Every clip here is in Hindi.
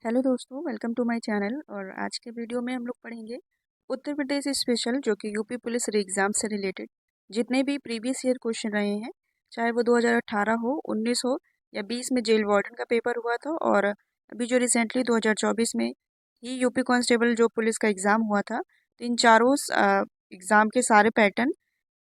हेलो दोस्तों, वेलकम टू माय चैनल। और आज के वीडियो में हम लोग पढ़ेंगे उत्तर प्रदेश स्पेशल, जो कि यूपी पुलिस एग्जाम से रिलेटेड जितने भी प्रीवियस ईयर क्वेश्चन रहे हैं, चाहे वो 2018 हो, 19 हो या 20 में जेल वार्डन का पेपर हुआ था, और अभी जो रिसेंटली 2024 में ही यूपी कांस्टेबल जो पुलिस का एग्ज़ाम हुआ था। तो इन चारों एग्ज़ाम के सारे पैटर्न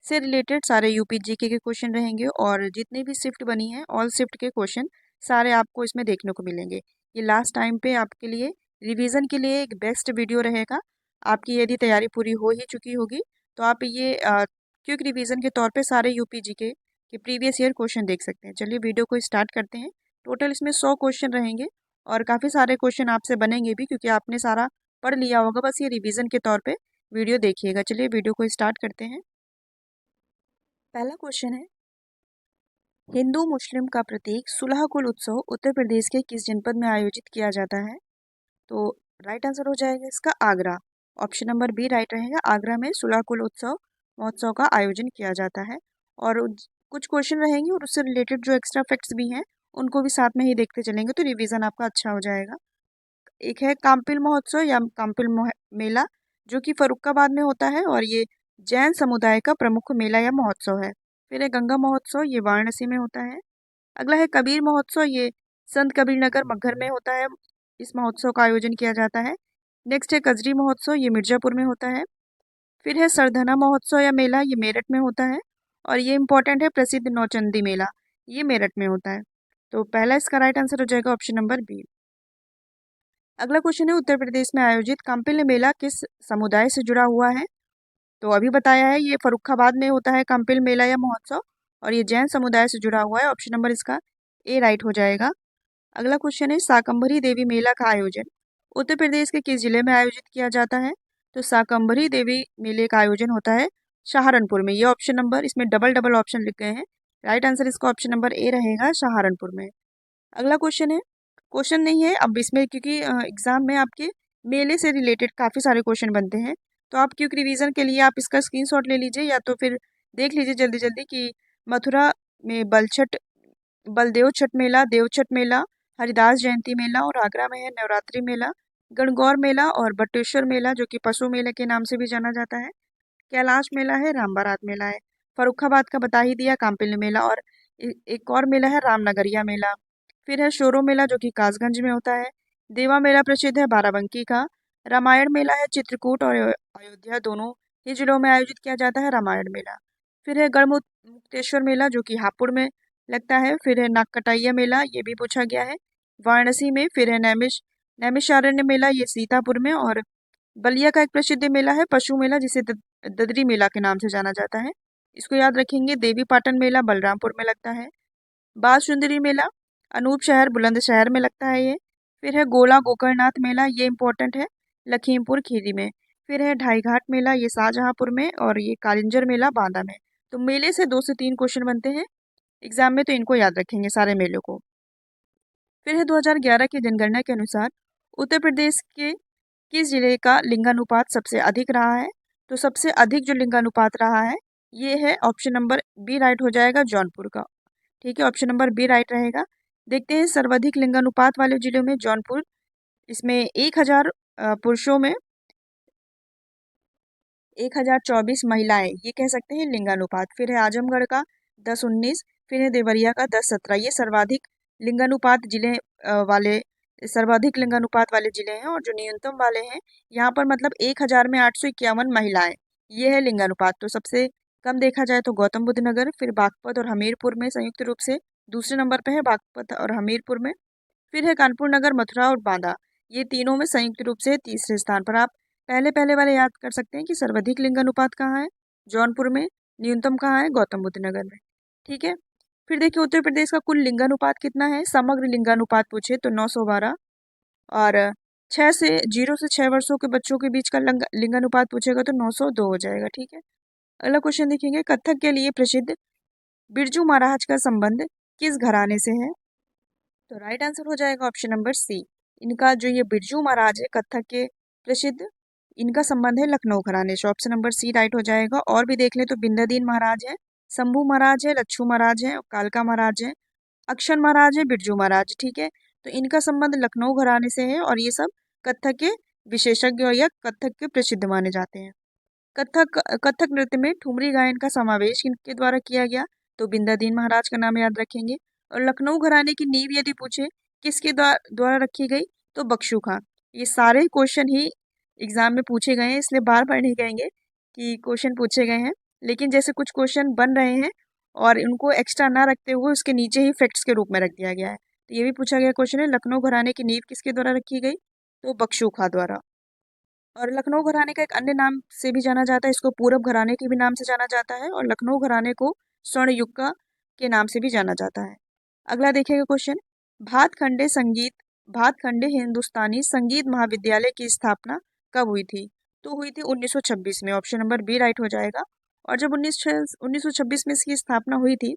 से रिलेटेड सारे यूपी जीके के क्वेश्चन रहेंगे, और जितनी भी शिफ्ट बनी है ऑल शिफ्ट के क्वेश्चन सारे आपको इसमें देखने को मिलेंगे। ये लास्ट टाइम पे आपके लिए रिवीजन के लिए एक बेस्ट वीडियो रहेगा। आपकी यदि तैयारी पूरी हो ही चुकी होगी तो आप ये क्विक रिवीजन के तौर पे सारे यूपी जीके के प्रीवियस ईयर क्वेश्चन देख सकते हैं। चलिए वीडियो को स्टार्ट करते हैं। टोटल इसमें 100 क्वेश्चन रहेंगे और काफ़ी सारे क्वेश्चन आपसे बनेंगे भी, क्योंकि आपने सारा पढ़ लिया होगा। बस ये रिवीजन के तौर पे वीडियो देखिएगा। चलिए वीडियो को स्टार्ट करते हैं। पहला क्वेश्चन है, हिंदू मुस्लिम का प्रतीक सुलहकुल उत्सव उत्तर प्रदेश के किस जनपद में आयोजित किया जाता है? तो राइट आंसर हो जाएगा इसका Agra. Option number B right रहेगा। आगरा में सुलहकुल उत्सव महोत्सव का आयोजन किया जाता है। और कुछ क्वेश्चन रहेंगे और उससे रिलेटेड जो एक्स्ट्रा फैक्ट्स भी हैं उनको भी साथ में ही देखते चलेंगे, तो रिवीजन आपका अच्छा हो जाएगा। एक है काम्पिल महोत्सव या काम्पिल मेला, जो कि फरुखाबाद में होता है, और ये जैन समुदाय का प्रमुख मेला या महोत्सव है। फिर है गंगा महोत्सव, ये वाराणसी में होता है। अगला है कबीर महोत्सव, ये संत कबीर नगर मगहर में होता है। इस महोत्सव का आयोजन किया जाता है। नेक्स्ट है कजरी महोत्सव, ये मिर्जापुर में होता है। फिर है सरधना महोत्सव या मेला, ये मेरठ में होता है। और ये इंपॉर्टेंट है प्रसिद्ध नौचंदी मेला, ये मेरठ में होता है। तो पहला इसका राइट आंसर हो जाएगा ऑप्शन नंबर बी। अगला क्वेश्चन है, उत्तर प्रदेश में आयोजित काम्पिल मेला किस समुदाय से जुड़ा हुआ है? तो अभी बताया है ये फरुखाबाद में होता है काम्पिल मेला या महोत्सव, और ये जैन समुदाय से जुड़ा हुआ है। ऑप्शन नंबर इसका ए राइट हो जाएगा। अगला क्वेश्चन है, शाकंभरी देवी मेला का आयोजन उत्तर प्रदेश के किस जिले में आयोजित किया जाता है? तो शाकंभरी देवी मेले का आयोजन होता है सहारनपुर में। ये ऑप्शन नंबर, इसमें डबल डबल ऑप्शन लिख गए हैं। राइट आंसर इसका ऑप्शन नंबर ए रहेगा, सहारनपुर में। अगला क्वेश्चन है, क्वेश्चन नहीं है अब इसमें, क्योंकि एग्जाम में आपके मेले से रिलेटेड काफ़ी सारे क्वेश्चन बनते हैं। तो आप क्विक रिवीजन के लिए आप इसका स्क्रीनशॉट ले लीजिए, या तो फिर देख लीजिए जल्दी जल्दी कि मथुरा में बलदेव छठ मेला, देव छठ मेला, हरिदास जयंती मेला, और आगरा में है नवरात्रि मेला, गणगौर मेला, और बटेश्वर मेला जो कि पशु मेले के नाम से भी जाना जाता है, कैलाश मेला है, राम बारात मेला है। फरुखाबाद का बता ही दिया, काम्पिल मेला, और एक और मेला है रामनगरिया मेला। फिर है शोरो मेला जो कि कासगंज में होता है। देवा मेला प्रसिद्ध है बाराबंकी का। रामायण मेला है चित्रकूट और अयोध्या दोनों ही जिलों में आयोजित किया जाता है रामायण मेला। फिर है गढ़मुक्तेश्वर मेला जो कि हापुड़ में लगता है। फिर है नागकटाइया मेला, ये भी पूछा गया है, वाराणसी में। फिर है नैमिषारण्य मेला, ये सीतापुर में। और बलिया का एक प्रसिद्ध मेला है पशु मेला, जिसे ददरी मेला के नाम से जाना जाता है। इसको याद रखेंगे। देवी पाटन मेला बलरामपुर में लगता है। बाल सुंदरी मेला अनूप शहर बुलंदशहर में लगता है ये। फिर है गोला गोकर्णनाथ मेला, ये इंपॉर्टेंट है, लखीमपुर खीरी में। फिर है ढाई घाट मेला, ये शाहजहांपुर में। और ये कालिंजर मेला बांदा में। तो मेले से 2 से 3 क्वेश्चन बनते हैं एग्जाम में, तो इनको याद रखेंगे सारे मेलों को। फिर है 2011 की जनगणना के अनुसार उत्तर प्रदेश के किस जिले का लिंगानुपात सबसे अधिक रहा है? तो सबसे अधिक जो लिंगानुपात रहा है ये है ऑप्शन नंबर बी राइट हो जाएगा, जौनपुर का। ठीक है, ऑप्शन नंबर बी राइट रहेगा। देखते हैं सर्वाधिक लिंगानुपात वाले जिलों में जौनपुर, इसमें 1000 पुरुषों में 1024 महिलाएं, ये कह सकते हैं लिंगानुपात। फिर है आजमगढ़ का 10-19, फिर है देवरिया का 10-17। ये सर्वाधिक लिंगानुपात सर्वाधिक लिंगानुपात वाले जिले हैं। और जो न्यूनतम वाले हैं यहाँ पर, मतलब 1000 में 851 महिलाएं, ये है लिंगानुपात। तो सबसे कम देखा जाए तो गौतम बुद्ध नगर, फिर बागपत और हमीरपुर में संयुक्त रूप से दूसरे नंबर पे है बागपत और हमीरपुर में। फिर है कानपुर नगर, मथुरा और बांदा, ये तीनों में संयुक्त रूप से तीसरे स्थान पर। आप पहले पहले वाले याद कर सकते हैं कि सर्वाधिक लिंगानुपात कहाँ है, जौनपुर में। न्यूनतम कहाँ है, गौतम बुद्ध नगर में। ठीक है, फिर देखिए उत्तर प्रदेश का कुल लिंगानुपात कितना है। समग्र लिंगानुपात पूछे तो 912। और 0 से 6 वर्षों के बच्चों के बीच का लिंगानुपात पूछेगा तो 902 हो जाएगा। ठीक है, अगला क्वेश्चन देखेंगे, कथक के लिए प्रसिद्ध बिरजू महाराज का संबंध किस घराने से है? तो राइट आंसर हो जाएगा ऑप्शन नंबर सी। इनका जो ये बिरजू महाराज है कथक के प्रसिद्ध, इनका संबंध है लखनऊ घराने से। ऑप्शन नंबर सी राइट हो जाएगा। और भी देख ले तो बिंदादीन महाराज है, शंभू महाराज है, लच्छू महाराज है, कालका महाराज है, अक्षर महाराज है, बिरजू महाराज। ठीक है, तो इनका संबंध लखनऊ घराने से है और ये सब कथक के विशेषज्ञ या कथक के प्रसिद्ध माने जाते हैं। कथक नृत्य में ठुमरी गायन का समावेश किनके द्वारा किया गया? तो बिंदादीन महाराज का नाम याद रखेंगे। और लखनऊ घराने की नींव यदि पूछे किसके द्वारा रखी गई? तो बख्शू खां। ये सारे क्वेश्चन ही एग्जाम में पूछे गए हैं, इसलिए बार बार नहीं कहेंगे कि क्वेश्चन पूछे गए हैं, लेकिन जैसे कुछ क्वेश्चन बन रहे हैं और उनको एक्स्ट्रा ना रखते हुए उसके नीचे ही फैक्ट्स के रूप में रख दिया गया है। तो ये भी पूछा गया क्वेश्चन है, लखनऊ घराने की नींव किसके द्वारा रखी गई? तो बख्शू खां द्वारा। और लखनऊ घराने का एक अन्य नाम से भी जाना जाता है, इसको पूरब घराने के भी नाम से जाना जाता है और लखनऊ घराने को स्वर्ण युग का के नाम से भी जाना जाता है। अगला देखिएगा क्वेश्चन, भातखंडे हिंदुस्तानी संगीत महाविद्यालय की स्थापना कब हुई थी? तो हुई थी 1926 में, ऑप्शन नंबर बी राइट हो जाएगा। और जब 1926 में इसकी स्थापना हुई थी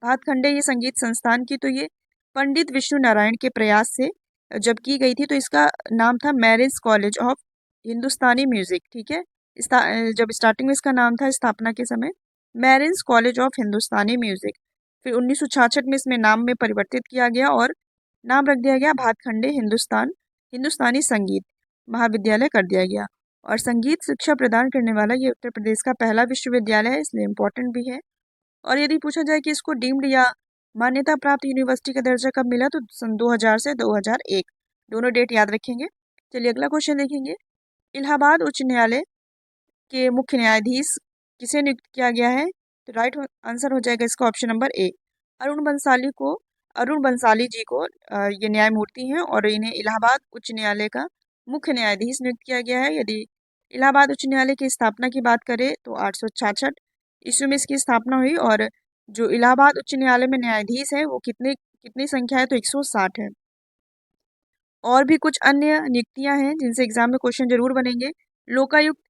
भातखंडे ये संगीत संस्थान की, तो ये पंडित विष्णु नारायण के प्रयास से जब की गई थी, तो इसका नाम था marriage college of Hindustani music. ठीक है, जब स्टार्टिंग में इसका नाम था स्थापना के समय marriage college of Hindustani music, फिर 1966 में इसमें नाम में परिवर्तित किया गया और नाम रख दिया गया भातखंडे हिंदुस्तानी संगीत महाविद्यालय कर दिया गया। और संगीत शिक्षा प्रदान करने वाला ये उत्तर प्रदेश का पहला विश्वविद्यालय है, इसलिए इम्पोर्टेंट भी है। और यदि पूछा जाए कि इसको डीम्ड या मान्यता प्राप्त यूनिवर्सिटी का दर्जा कब मिला, तो सन 2000 से 2001, दोनों डेट याद रखेंगे। चलिए अगला क्वेश्चन देखेंगे, इलाहाबाद उच्च न्यायालय के मुख्य न्यायाधीश किसे नियुक्त किया गया है? तो राइट आंसर हो जाएगा इसका option number A, Arun Bansali ji को ये न्यायमूर्ति हैं और इन्हें इलाहाबाद उच्च न्यायालय का मुख्य न्यायाधीश नियुक्त किया गया है। यदि इलाहाबाद उच्च न्यायालय की स्थापना की बात करें तो 866 ईस्वी में इसकी स्थापना हुई और जो इलाहाबाद उच्च न्यायालय में न्यायाधीश है वो कितनी संख्या है? तो 160 है। और भी कुछ अन्य नियुक्तियां हैं जिनसे एग्जाम में क्वेश्चन जरूर बनेंगे। लोकायुक्त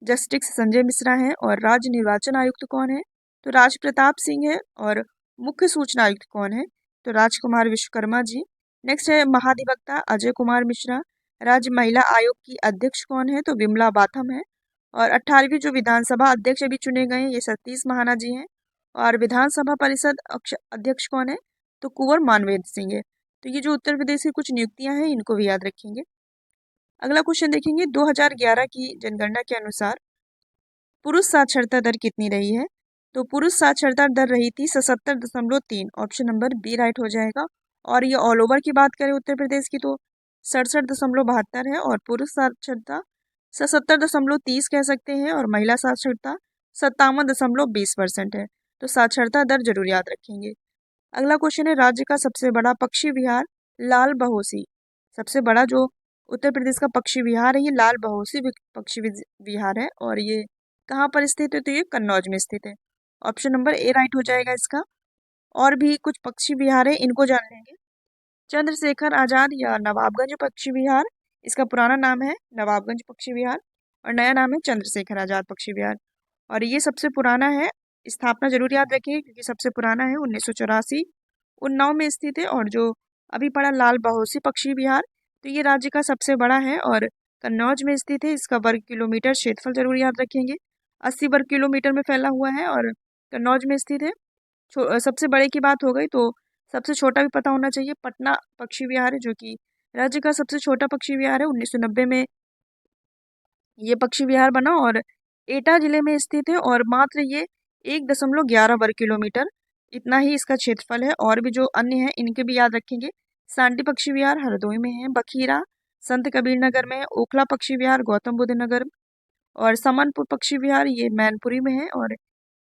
जस्टिस संजय मिश्रा हैं और राज्य निर्वाचन आयुक्त कौन है? तो राज प्रताप सिंह है। और मुख्य सूचना आयुक्त कौन है? तो राजकुमार विश्वकर्मा जी। नेक्स्ट है महाधिवक्ता अजय कुमार मिश्रा। राज्य महिला आयोग की अध्यक्ष कौन है? तो विमला बाथम है। और 18वीं जो विधानसभा अध्यक्ष अभी चुने गए हैं ये सतीश महाना जी हैं। और विधानसभा परिषद अध्यक्ष कौन है? तो कुंवर मानवेंद्र सिंह है। तो ये जो उत्तर प्रदेश की कुछ नियुक्तियां हैं इनको भी याद रखेंगे। अगला क्वेश्चन देखेंगे, 2011 की जनगणना के अनुसार पुरुष साक्षरता दर कितनी रही है? तो पुरुष साक्षरता दर रही थी 77.3, ऑप्शन नंबर बी राइट हो जाएगा। और ये ऑल ओवर की बात करें उत्तर प्रदेश की तो 67.72 है और पुरुष साक्षरता 77.30 कह सकते हैं और महिला साक्षरता 57.20% है। तो साक्षरता दर जरूर याद रखेंगे। अगला क्वेश्चन है, राज्य का सबसे बड़ा पक्षी विहार लाल बहोसी, सबसे बड़ा जो उत्तर प्रदेश का पक्षी विहार है ये लाल बहोसी पक्षी विहार है और ये कहाँ पर स्थित है? तो ये कन्नौज में स्थित है। ऑप्शन नंबर ए राइट हो जाएगा इसका। और भी कुछ पक्षी विहार है इनको जान लेंगे। चंद्रशेखर आजाद या नवाबगंज पक्षी विहार, इसका पुराना नाम है नवाबगंज पक्षी विहार और नया नाम है चंद्रशेखर आजाद पक्षी विहार। और ये सबसे पुराना है, स्थापना जरूर याद रखिए क्योंकि सबसे पुराना है 1984 उन्नाव में स्थित है। और जो अभी पड़ा लाल बहोसी पक्षी विहार तो ये राज्य का सबसे बड़ा है और कन्नौज में स्थित है। इसका वर्ग किलोमीटर क्षेत्रफल जरूर याद रखेंगे, 80 वर्ग किलोमीटर में फैला हुआ है और कन्नौज में स्थित है। सबसे बड़े की बात हो गई तो सबसे छोटा भी पता होना चाहिए, पटना पक्षी विहार है जो कि राज्य का सबसे छोटा पक्षी विहार है। 1990 में ये पक्षी विहार बना और एटा जिले में स्थित है और मात्र ये 1.11 वर्ग किलोमीटर इतना ही इसका क्षेत्रफल है। और भी जो अन्य हैं इनके भी याद रखेंगे, सांडी पक्षी विहार हरदोई में है, बखीरा संत कबीर नगर में है, ओखला पक्षी विहार गौतम बुद्ध नगर और समनपुर पक्षी विहार ये मैनपुरी में है और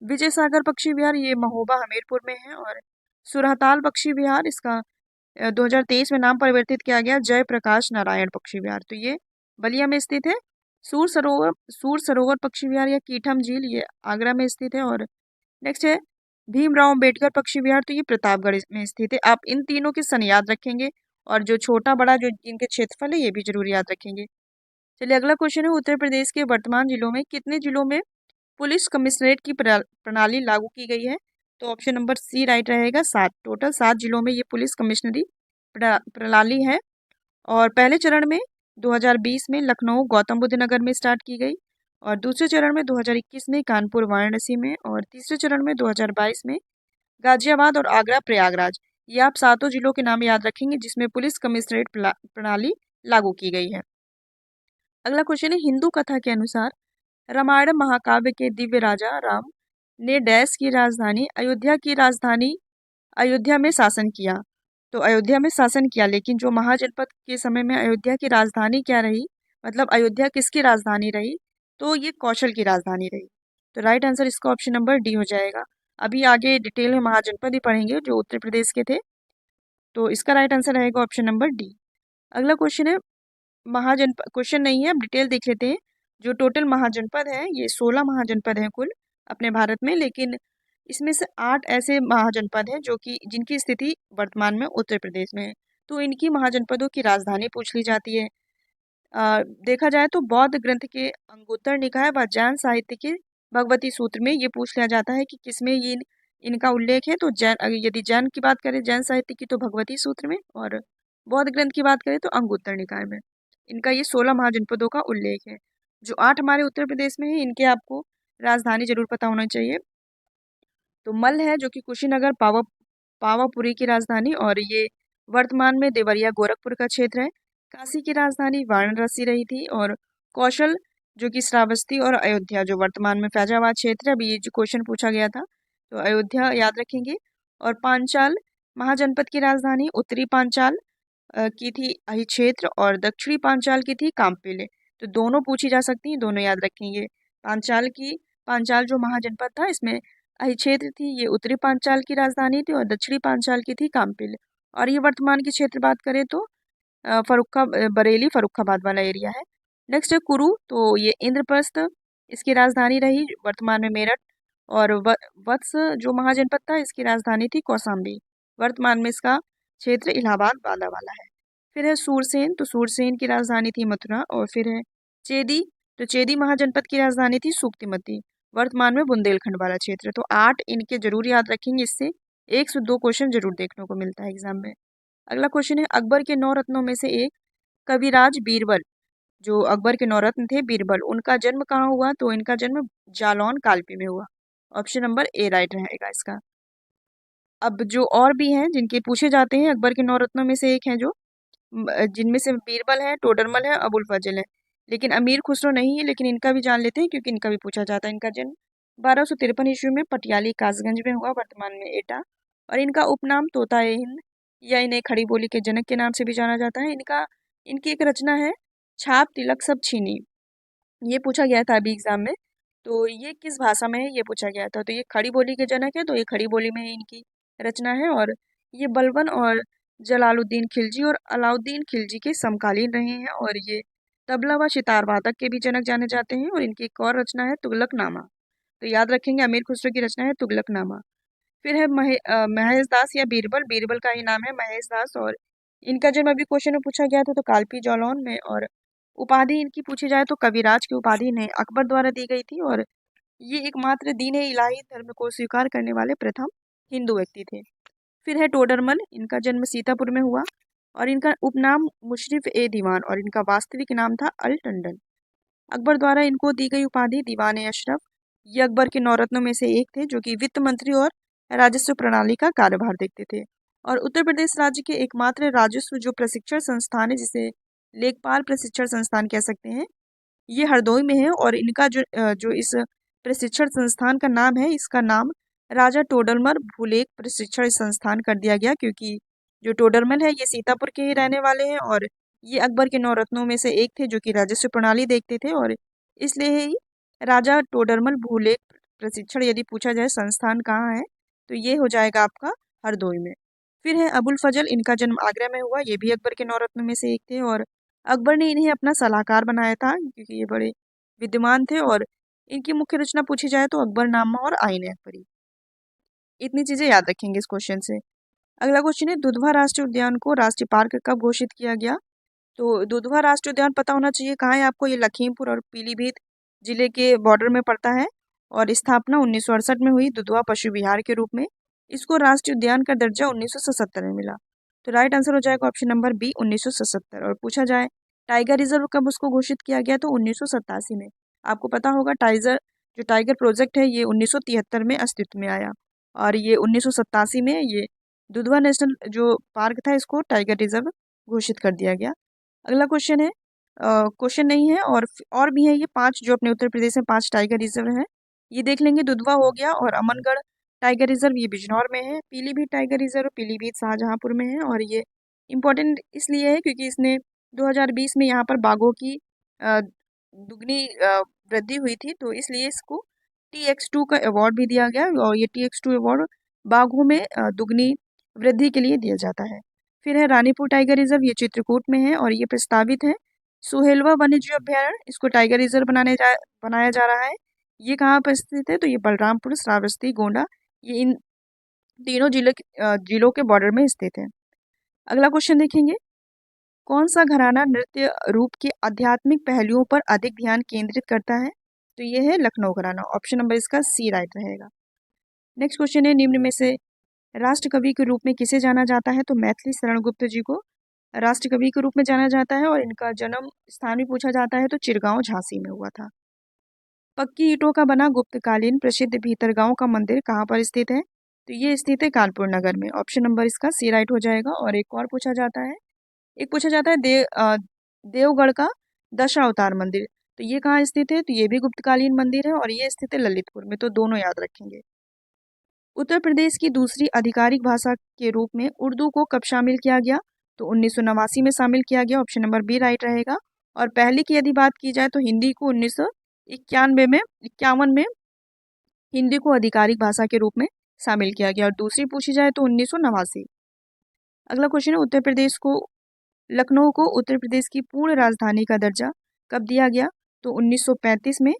विजय सागर पक्षी विहार ये महोबा हमीरपुर में है और सुरहताल पक्षी विहार इसका 2023 में नाम परिवर्तित किया गया जय प्रकाश नारायण पक्षी विहार, तो ये बलिया में स्थित है। सूर सरोवर पक्षी विहार या कीठम झील ये आगरा में स्थित है। और नेक्स्ट है भीमराव अम्बेडकर पक्षी विहार, तो ये प्रतापगढ़ में स्थित है। आप इन तीनों के सन याद रखेंगे और जो छोटा बड़ा जो इनके क्षेत्रफल है ये भी जरूर याद रखेंगे। चलिए अगला क्वेश्चन है, उत्तर प्रदेश के वर्तमान जिलों में कितने जिलों में पुलिस कमिश्नरेट की प्रणाली लागू की गई है? तो ऑप्शन नंबर सी राइट रहेगा, 7, टोटल 7 जिलों में ये पुलिस कमिश्नरी प्रणाली है। और पहले चरण में 2020 में लखनऊ गौतम बुद्ध नगर में स्टार्ट की गई और दूसरे चरण में 2021 में कानपुर वाराणसी में और तीसरे चरण में 2022 में गाजियाबाद और आगरा प्रयागराज ये आप 7 जिलों के नाम याद रखेंगे जिसमें पुलिस कमिश्नरेट प्रणाली लागू की गई है। अगला क्वेश्चन है, हिंदू कथा के अनुसार रामायण महाकाव्य के दिव्य राजा राम ने डैश की राजधानी अयोध्या में शासन किया। तो अयोध्या में शासन किया, लेकिन जो महाजनपद के समय में अयोध्या की राजधानी क्या रही, मतलब अयोध्या किसकी राजधानी रही, तो ये कौशल की राजधानी रही। तो राइट आंसर इसका ऑप्शन नंबर डी हो जाएगा। अभी आगे डिटेल में महाजनपद ही पढ़ेंगे जो उत्तर प्रदेश के थे, तो इसका राइट आंसर रहेगा ऑप्शन नंबर डी। अगला क्वेश्चन है, महाजनपद क्वेश्चन नहीं है, अब डिटेल देख लेते हैं। जो टोटल महाजनपद है, ये 16 महाजनपद हैं कुल अपने भारत में, लेकिन इसमें से 8 ऐसे महाजनपद हैं जो कि जिनकी स्थिति वर्तमान में उत्तर प्रदेश में है। तो इनकी महाजनपदों की राजधानी पूछ ली जाती है। देखा जाए तो बौद्ध ग्रंथ के अंगुत्तर निकाय व जैन साहित्य के भगवती सूत्र में ये पूछ लिया जाता है कि किसमें ये इनका उल्लेख है। तो यदि जैन की बात करें, जैन साहित्य की, तो भगवती सूत्र में, और बौद्ध ग्रंथ की बात करें तो अंगुत्तर निकाय में। इनका ये 16 महाजनपदों का उल्लेख है। जो 8 हमारे उत्तर प्रदेश में है, इनके आपको राजधानी जरूर पता होना चाहिए। तो मल है जो कि कुशीनगर पावापुरी की राजधानी, और ये वर्तमान में देवरिया गोरखपुर का क्षेत्र है। काशी की राजधानी वाराणसी रही थी, और कौशल जो कि श्रावस्ती और अयोध्या जो वर्तमान में फैजाबाद क्षेत्र है। अभी ये जो क्वेश्चन पूछा गया था, तो अयोध्या याद रखेंगे। और पांचाल महाजनपद की राजधानी उत्तरी पांचाल की थी अहि क्षेत्र, और दक्षिणी पांचाल की थी काम्पिल। तो दोनों पूछी जा सकती हैं, दोनों याद रखेंगे। पांचाल जो महाजनपद था, इसमें अहि क्षेत्र थी, ये उत्तरी पांचाल की राजधानी थी, और दक्षिणी पांचाल की थी काम्पिल। और ये वर्तमान की क्षेत्र बात करें तो बरेली फर्रुखाबाद वाला एरिया है। नेक्स्ट है कुरु, तो ये इंद्रप्रस्थ इसकी राजधानी रही, वर्तमान में मेरठ। और वत्स जो महाजनपद था, इसकी राजधानी थी कौशाम्बी, वर्तमान में इसका क्षेत्र इलाहाबाद बांदा वाला है। फिर है सूरसेन, तो सूरसेन की राजधानी थी मथुरा। और फिर है चेदी, तो चेदी महाजनपद की राजधानी थी सूक्तिमती, वर्तमान में बुंदेलखंड वाला क्षेत्र। तो 8 इनके जरूर याद रखेंगे, इससे 1 से 2 क्वेश्चन जरूर देखने को मिलता है एग्जाम में। अगला क्वेश्चन है, अकबर के 9 रत्नों में से एक कविराज बीरबल, जो अकबर के 9 रत्न थे बीरबल, उनका जन्म कहाँ हुआ, तो इनका जन्म जालौन कालपी में हुआ। ऑप्शन नंबर ए राइट रहेगा इसका। अब जो और भी हैं जिनके पूछे जाते हैं, अकबर के 9 रत्नों में से एक हैं जो जिनमें से बीरबल है, टोडरमल है, अबुल फजल है, लेकिन अमीर खुसरो नहीं है। लेकिन इनका भी जान लेते हैं क्योंकि इनका भी पूछा जाता है। इनका जन्म 1253 ईस्वी में पटियाली कासगंज में हुआ, वर्तमान में एटा। और इनका उपनाम तोता ए हिंद या इन्हें खड़ी बोली के जनक के नाम से भी जाना जाता है। इनकी एक रचना है छाप तिलक सब छीनी, ये पूछा गया था अभी एग्जाम में। तो ये किस भाषा में है, ये पूछा गया था। तो ये खड़ी बोली के जनक है, तो ये खड़ी बोली में इनकी रचना है। और ये बलबन और जलालुद्दीन खिलजी और अलाउद्दीन खिलजी के समकालीन रहे हैं। और ये तबला व सितार वादक के भी जनक जाने जाते हैं। और इनकी एक और रचना है तुगलकनामा, तो याद रखेंगे अमीर खुसरो की रचना है तुगलकनामा। फिर है महेश दास या बीरबल, बीरबल का ही नाम है महेश दास। और इनका जन्म अभी क्वेश्चन में पूछा गया था, तो कालपी जौलौन में। और उपाधि इनकी पूछी जाए तो कविराज की उपाधि इन्हें अकबर द्वारा दी गई थी। और ये एकमात्र दीन इलाही धर्म को स्वीकार करने वाले प्रथम हिंदू व्यक्ति थे। फिर है टोडरमल, इनका जन्म सीतापुर में हुआ, और इनका उपनाम मुशरिफ ए दीवान, और इनका वास्तविक नाम था अल टंडन। अकबर द्वारा इनको दी गई उपाधि दीवान ए अशरफ। ये अकबर के 9 रत्नों में से एक थे जो कि वित्त मंत्री और राजस्व प्रणाली का कार्यभार देखते थे। और उत्तर प्रदेश राज्य के एकमात्र राजस्व जो प्रशिक्षण संस्थान है, जिसे लेखपाल प्रशिक्षण संस्थान कह सकते हैं, ये हरदोई में है। और इनका जो इस प्रशिक्षण संस्थान का नाम है, इसका नाम राजा टोडरमल भूलेख प्रशिक्षण संस्थान कर दिया गया, क्योंकि जो टोडरमल है ये सीतापुर के ही रहने वाले हैं। और ये अकबर के 9 रत्नों में से एक थे जो कि राजस्व प्रणाली देखते थे। और इसलिए ही राजा टोडरमल भूलेख प्रशिक्षण यदि पूछा जाए संस्थान कहाँ है, तो ये हो जाएगा आपका हरदोई में। फिर है अबुल फजल, इनका जन्म आगरा में हुआ, ये भी अकबर के 9 रत्नों में से एक थे। और अकबर ने इन्हें अपना सलाहकार बनाया था क्योंकि ये बड़े विद्वान थे। और इनकी मुख्य रचना पूछी जाए तो अकबरनामा और आईन अकबरी। इतनी चीजें याद रखेंगे इस क्वेश्चन से। अगला क्वेश्चन है, दुधवा राष्ट्रीय उद्यान को राष्ट्रीय पार्क कब घोषित किया गया। तो दुधवा राष्ट्रीय उद्यान पता होना चाहिए कहाँ है आपको, ये लखीमपुर और पीलीभीत जिले के बॉर्डर में पड़ता है। और स्थापना 1968 में हुई दुधवा पशु विहार के रूप में। इसको राष्ट्रीय उद्यान का दर्जा 1977 में मिला। तो राइट आंसर हो जाएगा ऑप्शन नंबर बी 1977। और पूछा जाए टाइगर रिजर्व कब उसको घोषित किया गया, तो 1987 में। आपको पता होगा टाइगर प्रोजेक्ट है, ये 1973 में अस्तित्व में आया, और ये 1987 में ये दुधवा नेशनल जो पार्क था इसको टाइगर रिजर्व घोषित कर दिया गया। अगला क्वेश्चन है, क्वेश्चन नहीं है और भी है ये 5 जो अपने उत्तर प्रदेश में 5 टाइगर रिजर्व हैं। ये देख लेंगे, दुधवा हो गया और अमनगढ़ टाइगर रिजर्व ये बिजनौर में है। पीलीभीत टाइगर रिजर्व पीलीभीत शाहजहांपुर में है और ये इम्पोर्टेंट इसलिए है क्योंकि इसने 2020 में यहाँ पर बाघों की दुगनी वृद्धि हुई थी, तो इसलिए इसको TX2 का अवार्ड भी दिया गया और ये TX2 अवार्ड बाघों में दुगनी वृद्धि के लिए दिया जाता है। फिर है रानीपुर टाइगर रिजर्व, ये चित्रकूट में है और ये प्रस्तावित है। सुहेलवा वन्यजीव अभ्यारण्य, इसको टाइगर रिजर्व बनाया जा रहा है। ये कहाँ पर स्थित है, तो ये बलरामपुर, श्रावस्ती, गोंडा, ये इन तीनों जिलों के बॉर्डर में स्थित है। अगला क्वेश्चन देखेंगे, कौन सा घराना नृत्य रूप के आध्यात्मिक पहलुओं पर अधिक ध्यान केंद्रित करता है, तो ये है लखनऊ घराना। ऑप्शन नंबर इसका सी राइट रहेगा। नेक्स्ट क्वेश्चन है, निम्न में से राष्ट्र कवि के रूप में किसे जाना जाता है, तो मैथिली शरण गुप्त जी को राष्ट्र कवि के रूप में जाना जाता है और इनका जन्म स्थान भी पूछा जाता है, तो चिरगांव झांसी में हुआ था। पक्की ईंटों का बना गुप्तकालीन प्रसिद्ध भीतरगांव का मंदिर कहाँ पर स्थित है, तो ये स्थित है कानपुर नगर में। ऑप्शन नंबर इसका सी राइट हो जाएगा। और एक और पूछा जाता है, देवगढ़ का दशावतार मंदिर, तो ये कहाँ स्थित है, तो ये भी गुप्तकालीन मंदिर है और ये स्थित है ललितपुर में, तो दोनों याद रखेंगे। उत्तर प्रदेश की दूसरी आधिकारिक भाषा के रूप में उर्दू को कब शामिल किया गया, तो 1989 में शामिल किया गया। ऑप्शन नंबर बी राइट रहेगा। और पहली की यदि बात की जाए तो हिंदी को 1951 में हिंदी को आधिकारिक भाषा के रूप में शामिल किया गया और दूसरी पूछी जाए तो 1989। अगला क्वेश्चन है, लखनऊ को उत्तर प्रदेश की पूर्ण राजधानी का दर्जा कब दिया गया, तो 1935 में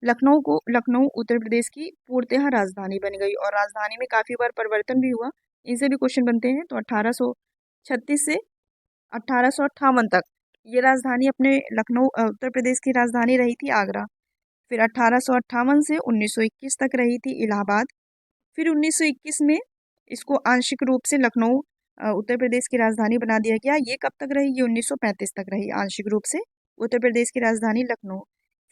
लखनऊ उत्तर प्रदेश की पूर्णतः राजधानी बन गई और राजधानी में काफ़ी बार परिवर्तन भी हुआ। इनसे भी क्वेश्चन बनते हैं। तो 1836 से 1858 तक ये राजधानी अपने उत्तर प्रदेश की राजधानी रही थी आगरा। फिर 1858 से 1921 तक रही थी इलाहाबाद। फिर 1921 में इसको आंशिक रूप से लखनऊ उत्तर प्रदेश की राजधानी बना दिया गया। ये कब तक रही, ये 1935 तक रही आंशिक रूप से उत्तर प्रदेश की राजधानी लखनऊ।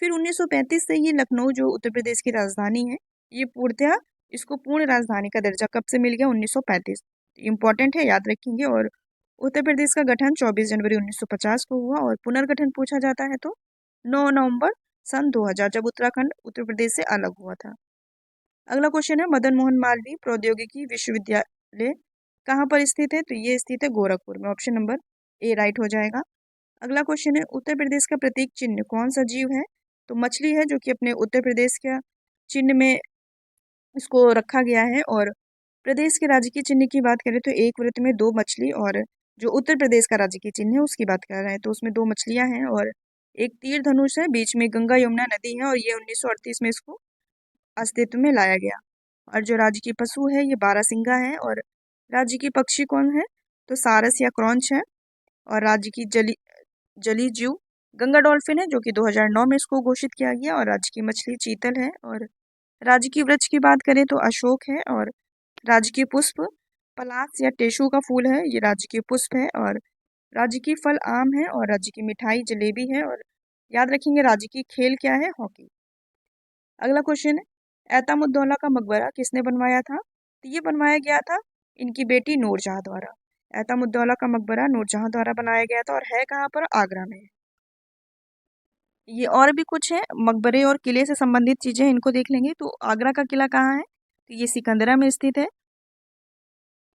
फिर 1935 से ये लखनऊ जो उत्तर प्रदेश की राजधानी है, ये पूर्णतः इसको पूर्ण राजधानी का दर्जा कब से मिल गया, 1935। इम्पॉर्टेंट है, याद रखेंगे। और उत्तर प्रदेश का गठन 24 जनवरी 1950 को हुआ और पुनर्गठन पूछा जाता है तो 9 नवंबर सन 2000, जब उत्तराखंड उत्तर प्रदेश से अलग हुआ था। अगला क्वेश्चन है, मदन मोहन मालवीय प्रौद्योगिकी विश्वविद्यालय कहाँ पर स्थित है, तो ये स्थित है गोरखपुर में। ऑप्शन नंबर ए राइट हो जाएगा। अगला क्वेश्चन है, उत्तर प्रदेश का प्रतीक चिन्ह कौन सा जीव है, तो मछली है, जो कि अपने उत्तर प्रदेश का चिन्ह में इसको रखा गया है। और प्रदेश के राज्य के चिन्ह की बात करें तो एक वृत्त में 2 मछली, और जो उत्तर प्रदेश का राज्य की चिन्ह है उसकी बात कर रहे हैं तो उसमें 2 मछलियां हैं और एक तीर धनुष है, बीच में गंगा यमुना नदी है और ये 1938 में इसको अस्तित्व में लाया गया। और जो राज्य की पशु है ये बारहसिंगा है। और राज्य की पक्षी कौन है, तो सारस या क्रॉन्च है। और राज्य की जली जीव गंगा डॉल्फिन है, जो कि 2009 में इसको घोषित किया गया। और राज्य की मछली चीतल है। और राज्य की वृक्ष की बात करें तो अशोक है। और राज्य की पुष्प पलास या टेशु का फूल है, ये राज्य की पुष्प है। और राज्य की फल आम है। और राज्य की मिठाई जलेबी है। और याद रखेंगे राज्य की खेल क्या है, हॉकी। अगला क्वेश्चन है, एतमुद्दौला का मकबरा किसने बनवाया था, तो ये बनवाया गया था इनकी बेटी नूरजहां द्वारा। एतमुद्दौला का मकबरा नूरजहां द्वारा बनाया गया था और है कहाँ पर, आगरा में। ये और भी कुछ है मकबरे और किले से संबंधित चीजें, इनको देख लेंगे। तो आगरा का किला कहाँ है, तो ये सिकंदरा में स्थित है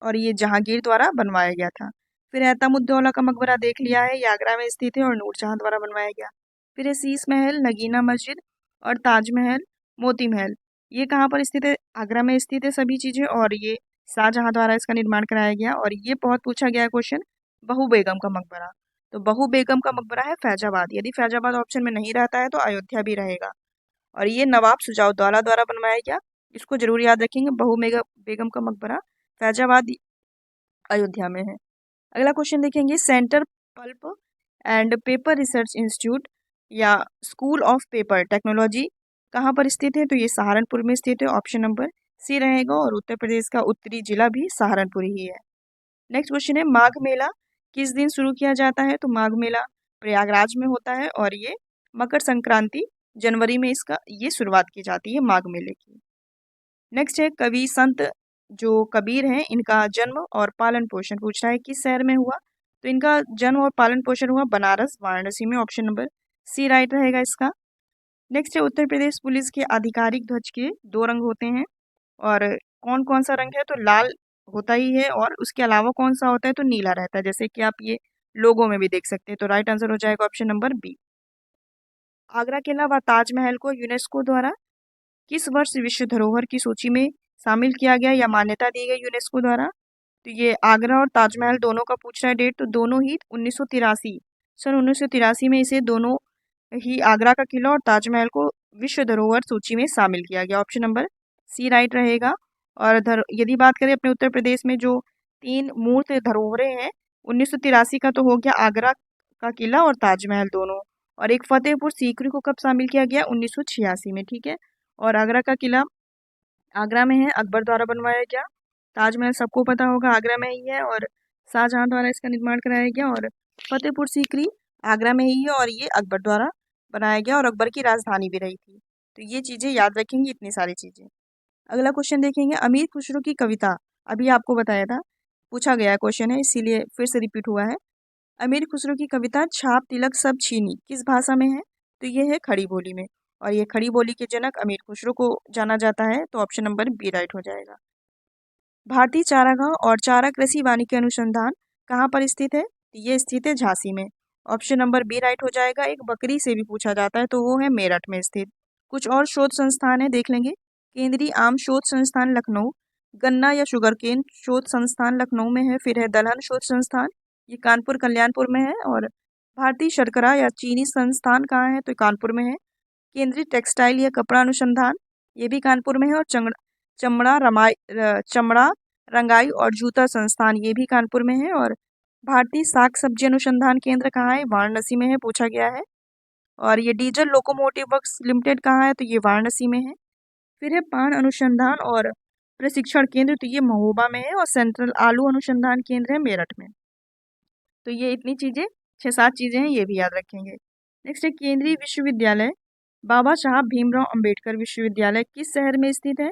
और ये जहांगीर द्वारा बनवाया गया था। फिर एतमुद्दौला का मकबरा देख लिया है, ये आगरा में स्थित है और नूरजहां द्वारा बनवाया गया। फिर है शीश महल, नगीना मस्जिद और ताजमहल, मोती महल, ये कहाँ पर स्थित है, आगरा में स्थित है सभी चीज़ें। और ये शाहजहां द्वारा इसका निर्माण कराया गया। और ये बहुत पूछा गया है क्वेश्चन, बहू बेगम का मकबरा, तो बहू बेगम का मकबरा है फैजाबाद। यदि फैजाबाद ऑप्शन में नहीं रहता है तो अयोध्या भी रहेगा। और ये नवाब शुजाउद्दौला द्वारा बनवाया गया, इसको जरूर याद रखेंगे। बेगम का मकबरा फैजाबाद अयोध्या में है। अगला क्वेश्चन देखेंगे, centre pulp and paper research institute या स्कूल ऑफ पेपर टेक्नोलॉजी कहाँ पर स्थित है, तो ये सहारनपुर में स्थित है। ऑप्शन नंबर सी रहेगा। और उत्तर प्रदेश का उत्तरी जिला भी सहारनपुर ही है। नेक्स्ट क्वेश्चन है, माघ मेला किस दिन शुरू किया जाता है, तो माघ मेला प्रयागराज में होता है और ये मकर संक्रांति जनवरी में इसका ये शुरुआत की जाती है माघ मेले की। नेक्स्ट है, कवि संत जो कबीर हैं इनका जन्म और पालन पोषण पूछ रहा है किस शहर में हुआ, तो इनका जन्म और पालन पोषण हुआ बनारस वाराणसी में। ऑप्शन नंबर सी राइट रहेगा इसका। नेक्स्ट है उत्तर प्रदेश पुलिस के आधिकारिक ध्वज के दो रंग होते हैं, और कौन कौन सा रंग है, तो लाल होता ही है, और उसके अलावा कौन सा होता है, तो नीला रहता है, जैसे कि आप ये लोगों में भी देख सकते हैं। तो राइट आंसर हो जाएगा ऑप्शन नंबर बी। आगरा किला व ताजमहल को यूनेस्को द्वारा किस वर्ष विश्व धरोहर की सूची में शामिल किया गया या मान्यता दी गई यूनेस्को द्वारा, तो ये आगरा और ताजमहल दोनों का पूछ रहा है डेट, तो दोनों ही 1983 सन 1983 में इसे दोनों ही आगरा का किला और ताजमहल को विश्व धरोहर सूची में शामिल किया गया। ऑप्शन नंबर सी राइट रहेगा। और यदि बात करें अपने उत्तर प्रदेश में जो 3 मूर्त धरोहरें हैं, 1983 का तो हो गया आगरा का किला और ताजमहल दोनों, और एक फतेहपुर सीकरी को कब शामिल किया गया, 1986 में, ठीक है। और आगरा का किला आगरा में है, अकबर द्वारा बनवाया गया। ताजमहल सबको पता होगा आगरा में ही है और शाहजहां द्वारा इसका निर्माण कराया गया। और फतेहपुर सीकरी आगरा में ही है और ये अकबर द्वारा बनाया गया और अकबर की राजधानी भी रही थी। तो ये चीज़ें याद रखेंगी, इतनी सारी चीज़ें। अगला क्वेश्चन देखेंगे, अमीर खुसरो की कविता, अभी आपको बताया था, पूछा गया क्वेश्चन है इसीलिए फिर से रिपीट हुआ है। अमीर खुसरो की कविता छाप तिलक सब छीनी किस भाषा में है, तो ये है खड़ी बोली में, और ये खड़ी बोली के जनक अमीर खुसरो को जाना जाता है। तो ऑप्शन नंबर बी राइट हो जाएगा। भारतीय चारागाह और चारा कृषि वानिकी अनुसंधान कहाँ पर स्थित है, तो ये स्थित है झांसी में। ऑप्शन नंबर बी राइट हो जाएगा। एक बकरी से भी पूछा जाता है तो वो है मेरठ में स्थित। कुछ और शोध संस्थान है, देख लेंगे। केंद्रीय आम शोध संस्थान लखनऊ, गन्ना या शुगरकेन शोध संस्थान लखनऊ में है, फिर है दलहन शोध संस्थान, ये कानपुर कल्याणपुर में है। और भारतीय शर्करा या चीनी संस्थान कहाँ है, तो कानपुर में है। केंद्रीय टेक्सटाइल या कपड़ा अनुसंधान, ये भी कानपुर में है। और चमड़ा रंगाई और जूता संस्थान, ये भी कानपुर में है। और भारतीय साग सब्जी अनुसंधान केंद्र कहाँ है, वाराणसी में है, पूछा गया है। और ये डीजल लोकोमोटिव वर्क्स लिमिटेड कहाँ है, तो ये वाराणसी में है। फिर है पान अनुसंधान और प्रशिक्षण केंद्र, तो ये महोबा में है। और सेंट्रल आलू अनुसंधान केंद्र है मेरठ में। तो ये इतनी चीज़ें 6-7 चीज़ें हैं, ये भी याद रखेंगे। नेक्स्ट है केंद्रीय विश्वविद्यालय बाबा साहब भीमराव अंबेडकर विश्वविद्यालय किस शहर में स्थित है,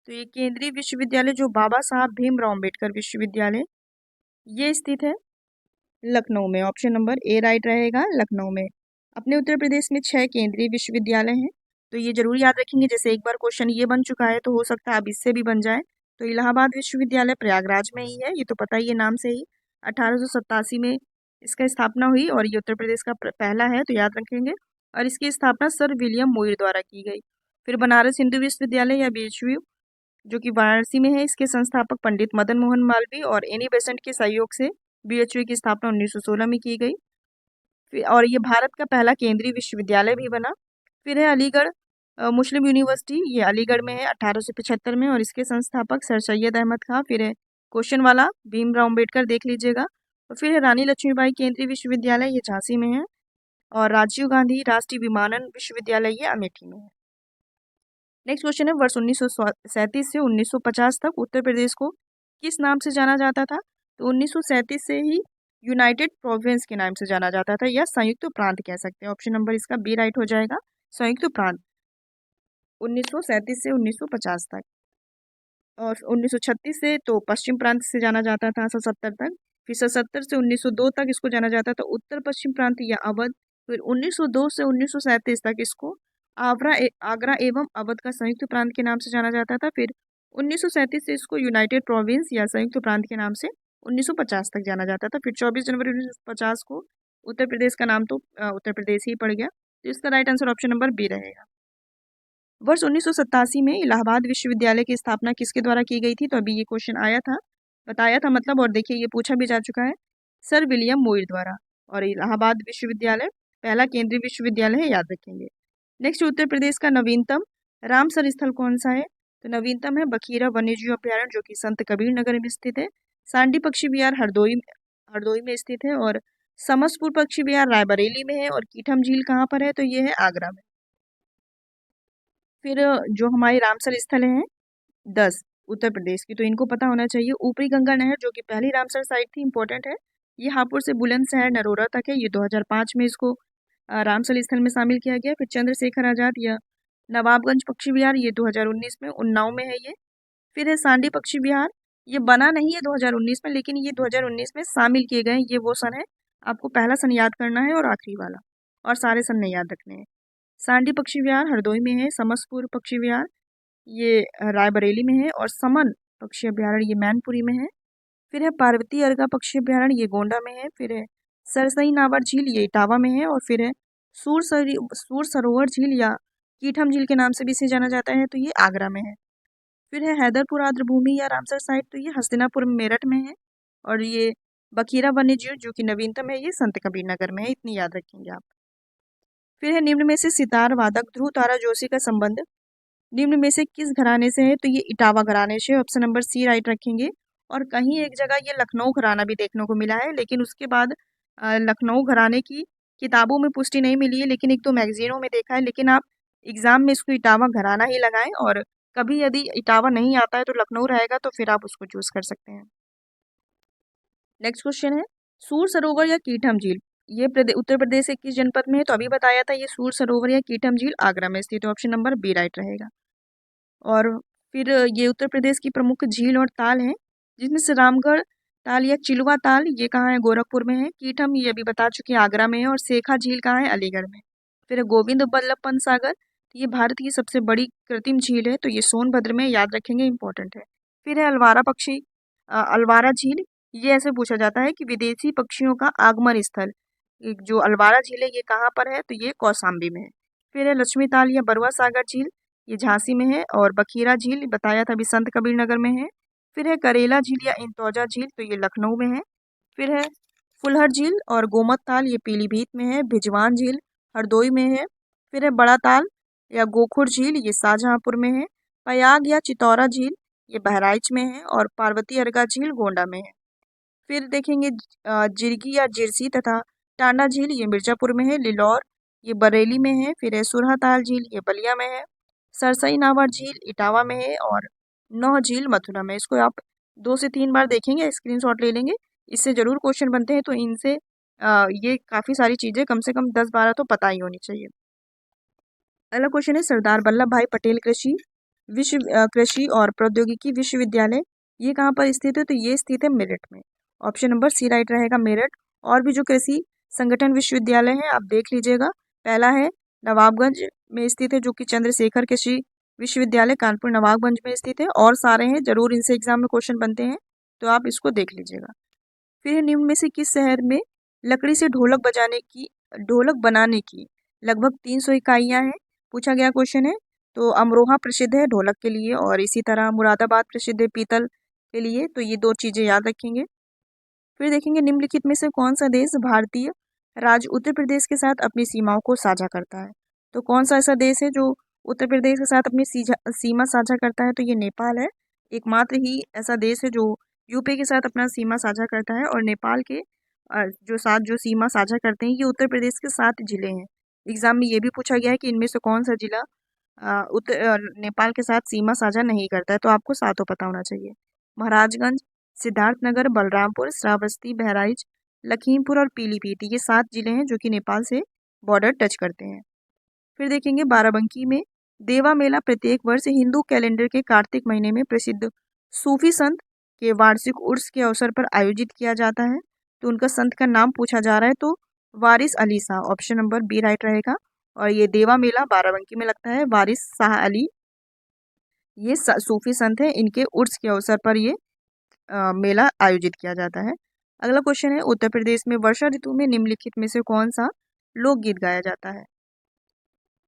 तो ये केंद्रीय विश्वविद्यालय जो बाबा साहब भीमराव अंबेडकर विश्वविद्यालय, ये स्थित है लखनऊ में। ऑप्शन नंबर ए राइट रहेगा, लखनऊ में। अपने उत्तर प्रदेश में 6 केंद्रीय विश्वविद्यालय हैं, तो ये जरूर याद रखेंगे। जैसे एक बार क्वेश्चन ये बन चुका है तो हो सकता है अब इससे भी बन जाए। तो इलाहाबाद विश्वविद्यालय प्रयागराज में ही है, ये तो पता ही है नाम से ही। 1887 में इसका स्थापना हुई और ये उत्तर प्रदेश का पहला है, तो याद रखेंगे। और इसकी स्थापना सर विलियम मोइर द्वारा की गई। फिर बनारस हिंदू विश्वविद्यालय या बीएचयू जो कि वाराणसी में है, इसके संस्थापक पंडित मदन मोहन मालवीय और एनी बेसेंट के सहयोग से बीएचयू की स्थापना 1916 में की गई। और ये भारत का पहला केंद्रीय विश्वविद्यालय भी बना। फिर है अलीगढ़ मुस्लिम यूनिवर्सिटी, ये अलीगढ़ में है 1875 में, और इसके संस्थापक सर सैयद अहमद खां। फिर है क्वेश्चन वाला भीमराव अम्बेडकर, देख लीजिएगा। और फिर है रानी लक्ष्मीबाई केंद्रीय विश्वविद्यालय, ये झांसी में है। और राजीव गांधी राष्ट्रीय विमानन विश्वविद्यालय, ये अमेठी में है। नेक्स्ट क्वेश्चन है, वर्ष 1937 से 1950 तक उत्तर प्रदेश को किस नाम से जाना जाता था, तो 1937 से ही यूनाइटेड प्रोविंस के नाम से जाना जाता था, या संयुक्त प्रांत कह सकते हैं। ऑप्शन नंबर इसका बी राइट हो जाएगा, संयुक्त प्रांत, 1937 से 1950 तक। और 1936 से तो पश्चिम प्रांत से जाना जाता था 1970 तक। फिर 1970 से 1902 तक इसको जाना जाता था उत्तर पश्चिम प्रांत या अवध। फिर 1902 से 1937 तक इसको आगरा एवं अवध का संयुक्त प्रांत के नाम से जाना जाता था। फिर 1937 से इसको यूनाइटेड प्रोविंस या संयुक्त प्रांत के नाम से 1950 तक जाना जाता था। फिर 24 जनवरी 1950 को उत्तर प्रदेश का नाम तो उत्तर प्रदेश ही पड़ गया। तो इसका right answer option number B रहेगा। वर्ष 1987 में इलाहाबाद विश्वविद्यालय की स्थापना किसके द्वारा की गई थी, तो अभी ये क्वेश्चन आया था, बताया था मतलब, और देखिए ये पूछा भी जा चुका है, सर विलियम मोइर द्वारा। और इलाहाबाद विश्वविद्यालय पहला केंद्रीय विश्वविद्यालय है, याद रखेंगे। नेक्स्ट, उत्तर प्रदेश का नवीनतम रामसर स्थल कौन सा है, तो नवीनतम है बखीरा वन्यजीव अभ्यारण्य जो कि संत कबीर नगर में स्थित है। सांडी पक्षी विहार हरदोई में स्थित है। और समसपुर पक्षी विहार रायबरेली में है। और कीठम झील कहाँ पर है, तो ये है आगरा में। फिर जो हमारे रामसर स्थल हैं 10 उत्तर प्रदेश की, तो इनको पता होना चाहिए। ऊपरी गंगा नहर जो कि पहली रामसर साइट थी, इंपॉर्टेंट है, ये हापुड़ से बुलंदशहर नरोरा तक है। ये 2005 में इसको रामसर स्थल में शामिल किया गया। फिर चंद्रशेखर आजाद या नवाबगंज पक्षी विहार, ये 2019 में उन्नाव में है ये। फिर है सांडी पक्षी विहार, ये बना नहीं है 2019 में, लेकिन ये 2019 में शामिल किए गए ये वो सन है। आपको पहला सन याद करना है और आखिरी वाला, और सारे सन नहीं याद रखने हैं। सांडी पक्षी विहार हरदोई में है। समसपुर पक्षी विहार ये रायबरेली में है। और समन पक्षी अभ्यारण्य ये मैनपुरी में है। फिर है पार्वती अर्गा पक्षी अभ्यारण्य ये गोंडा में है। फिर है सरसई नावर झील ये इटावा में है। और फिर है सूर सरोवर झील या कीठम झील के नाम से भी इसे जाना जाता है, तो ये आगरा में है। फिर है हैदरपुर आर्द्रभूमि या रामसर साइट, तो ये हस्तिनापुर मेरठ में है। और ये बखीरा वन्यजीव जो कि नवीनतम है, ये संत कबीर नगर में है, इतनी याद रखेंगे आप। फिर है निम्न में से सितार वादक ध्रुव तारा जोशी का संबंध निम्न में से किस घराने से है, तो ये इटावा घराने से। ऑप्शन नंबर सी राइट रखेंगे। और कहीं एक जगह ये लखनऊ घराना भी देखने को मिला है, लेकिन उसके बाद लखनऊ घराने की किताबों में पुष्टि नहीं मिली है, लेकिन एक दो मैगजीनों में देखा है। लेकिन आप एग्जाम में इसको इटावा घराना ही लगाएं, और कभी यदि इटावा नहीं आता है तो लखनऊ रहेगा, तो फिर आप उसको चूज कर सकते हैं। नेक्स्ट क्वेश्चन है सूर सरोवर या कीठम झील ये उत्तर प्रदेश के किस जनपद में है, तो अभी बताया था ये सूर सरोवर या कीठम झील आगरा में स्थित है। ऑप्शन नंबर बी राइट रहेगा। और फिर ये उत्तर प्रदेश की प्रमुख झील और ताल हैं, जिसमें से रामगढ़ ताल या चिलवा ताल ये कहाँ है, गोरखपुर में है। कीठम ये अभी बता चुके हैं आगरा में है। और सेखा झील कहाँ है, अलीगढ़ में। फिर है गोविंद बल्लभ पंत सागर, ये भारत की सबसे बड़ी कृत्रिम झील है, तो ये सोनभद्र में, याद रखेंगे, इंपॉर्टेंट है। फिर है अलवारा झील, ये ऐसे पूछा जाता है कि विदेशी पक्षियों का आगमन स्थल जो अलवारा झील है ये कहाँ पर है, तो ये कौसाम्बी में है। फिर है लक्ष्मी ताल या बरुआ सागर झील, ये झांसी में है। और बखीरा झील बताया था अभी, संत कबीर नगर में है। फिर है करेला झील या इंतौजा झील, तो ये लखनऊ में है। फिर है फुलहर झील और गोमत ताल, ये पीलीभीत में है। भिजवान झील हरदोई में है। फिर है बड़ा ताल या गोखुर झील, ये शाहजहांपुर में है। पयाग या चितौरा झील, ये बहराइच में है। और पार्वती अर्गा झील गोंडा में है। फिर देखेंगे जिरगी या जिरसी तथा टांडा झील, ये मिर्जापुर में है। लिलौर ये बरेली में है। फिर है सुरहाताल झील, ये बलिया में है। सरसई नावर झील इटावा में है। और नौह झील मथुरा में। इसको आप 2 से 3 बार देखेंगे, स्क्रीनशॉट ले लेंगे, इससे जरूर क्वेश्चन बनते हैं। तो इनसे ये काफ़ी सारी चीज़ें कम से कम 10-12 तो पता ही होनी चाहिए। अगला क्वेश्चन है सरदार वल्लभ भाई पटेल कृषि और प्रौद्योगिकी विश्वविद्यालय ये कहाँ पर स्थित है, तो ये स्थित है मेरठ में। ऑप्शन नंबर सी राइट रहेगा, मेरठ। और भी जो कृषि संगठन विश्वविद्यालय हैं आप देख लीजिएगा। पहला है नवाबगंज में स्थित है, जो कि चंद्रशेखर कृषि विश्वविद्यालय कानपुर नवाबगंज में स्थित है। और सारे हैं, जरूर इनसे एग्जाम में क्वेश्चन बनते हैं, तो आप इसको देख लीजिएगा। फिर है निम्न में से किस शहर में लकड़ी से ढोलक बनाने की लगभग 300 इकाइयाँ हैं, पूछा गया क्वेश्चन है। तो अमरोहा प्रसिद्ध है ढोलक के लिए, और इसी तरह मुरादाबाद प्रसिद्ध है पीतल के लिए, तो ये 2 चीज़ें याद रखेंगे। फिर देखेंगे निम्नलिखित में से कौन सा देश भारतीय राज्य उत्तर प्रदेश के साथ अपनी सीमाओं को साझा करता है, तो कौन सा ऐसा देश है जो उत्तर प्रदेश के साथ अपनी सीमा साझा करता है, तो ये नेपाल है। एकमात्र ही ऐसा देश है जो यूपी के साथ अपना सीमा साझा करता है। और नेपाल के जो सीमा साझा करते हैं ये उत्तर प्रदेश के 7 जिले हैं। एग्जाम में ये भी पूछा गया है कि इनमें से कौन सा जिला नेपाल के साथ सीमा साझा नहीं करता है, तो आपको 7 पता होना चाहिए। महाराजगंज, सिद्धार्थनगर, बलरामपुर, श्रावस्ती, बहराइच, लखीमपुर और पीलीभीत, ये 7 जिले हैं जो कि नेपाल से बॉर्डर टच करते हैं। फिर देखेंगे बाराबंकी में देवा मेला प्रत्येक वर्ष हिंदू कैलेंडर के कार्तिक महीने में प्रसिद्ध सूफी संत के वार्षिक उर्स के अवसर पर आयोजित किया जाता है, तो उनका संत का नाम पूछा जा रहा है, तो Waris Ali Shah, option number B right रहेगा। और ये देवा मेला बाराबंकी में लगता है। वारिस शाह अली ये सूफी संत है, इनके उर्स के अवसर पर ये मेला आयोजित किया जाता है। अगला क्वेश्चन है उत्तर प्रदेश में वर्षा ऋतु में निम्नलिखित में से कौन सा लोकगीत गाया जाता है,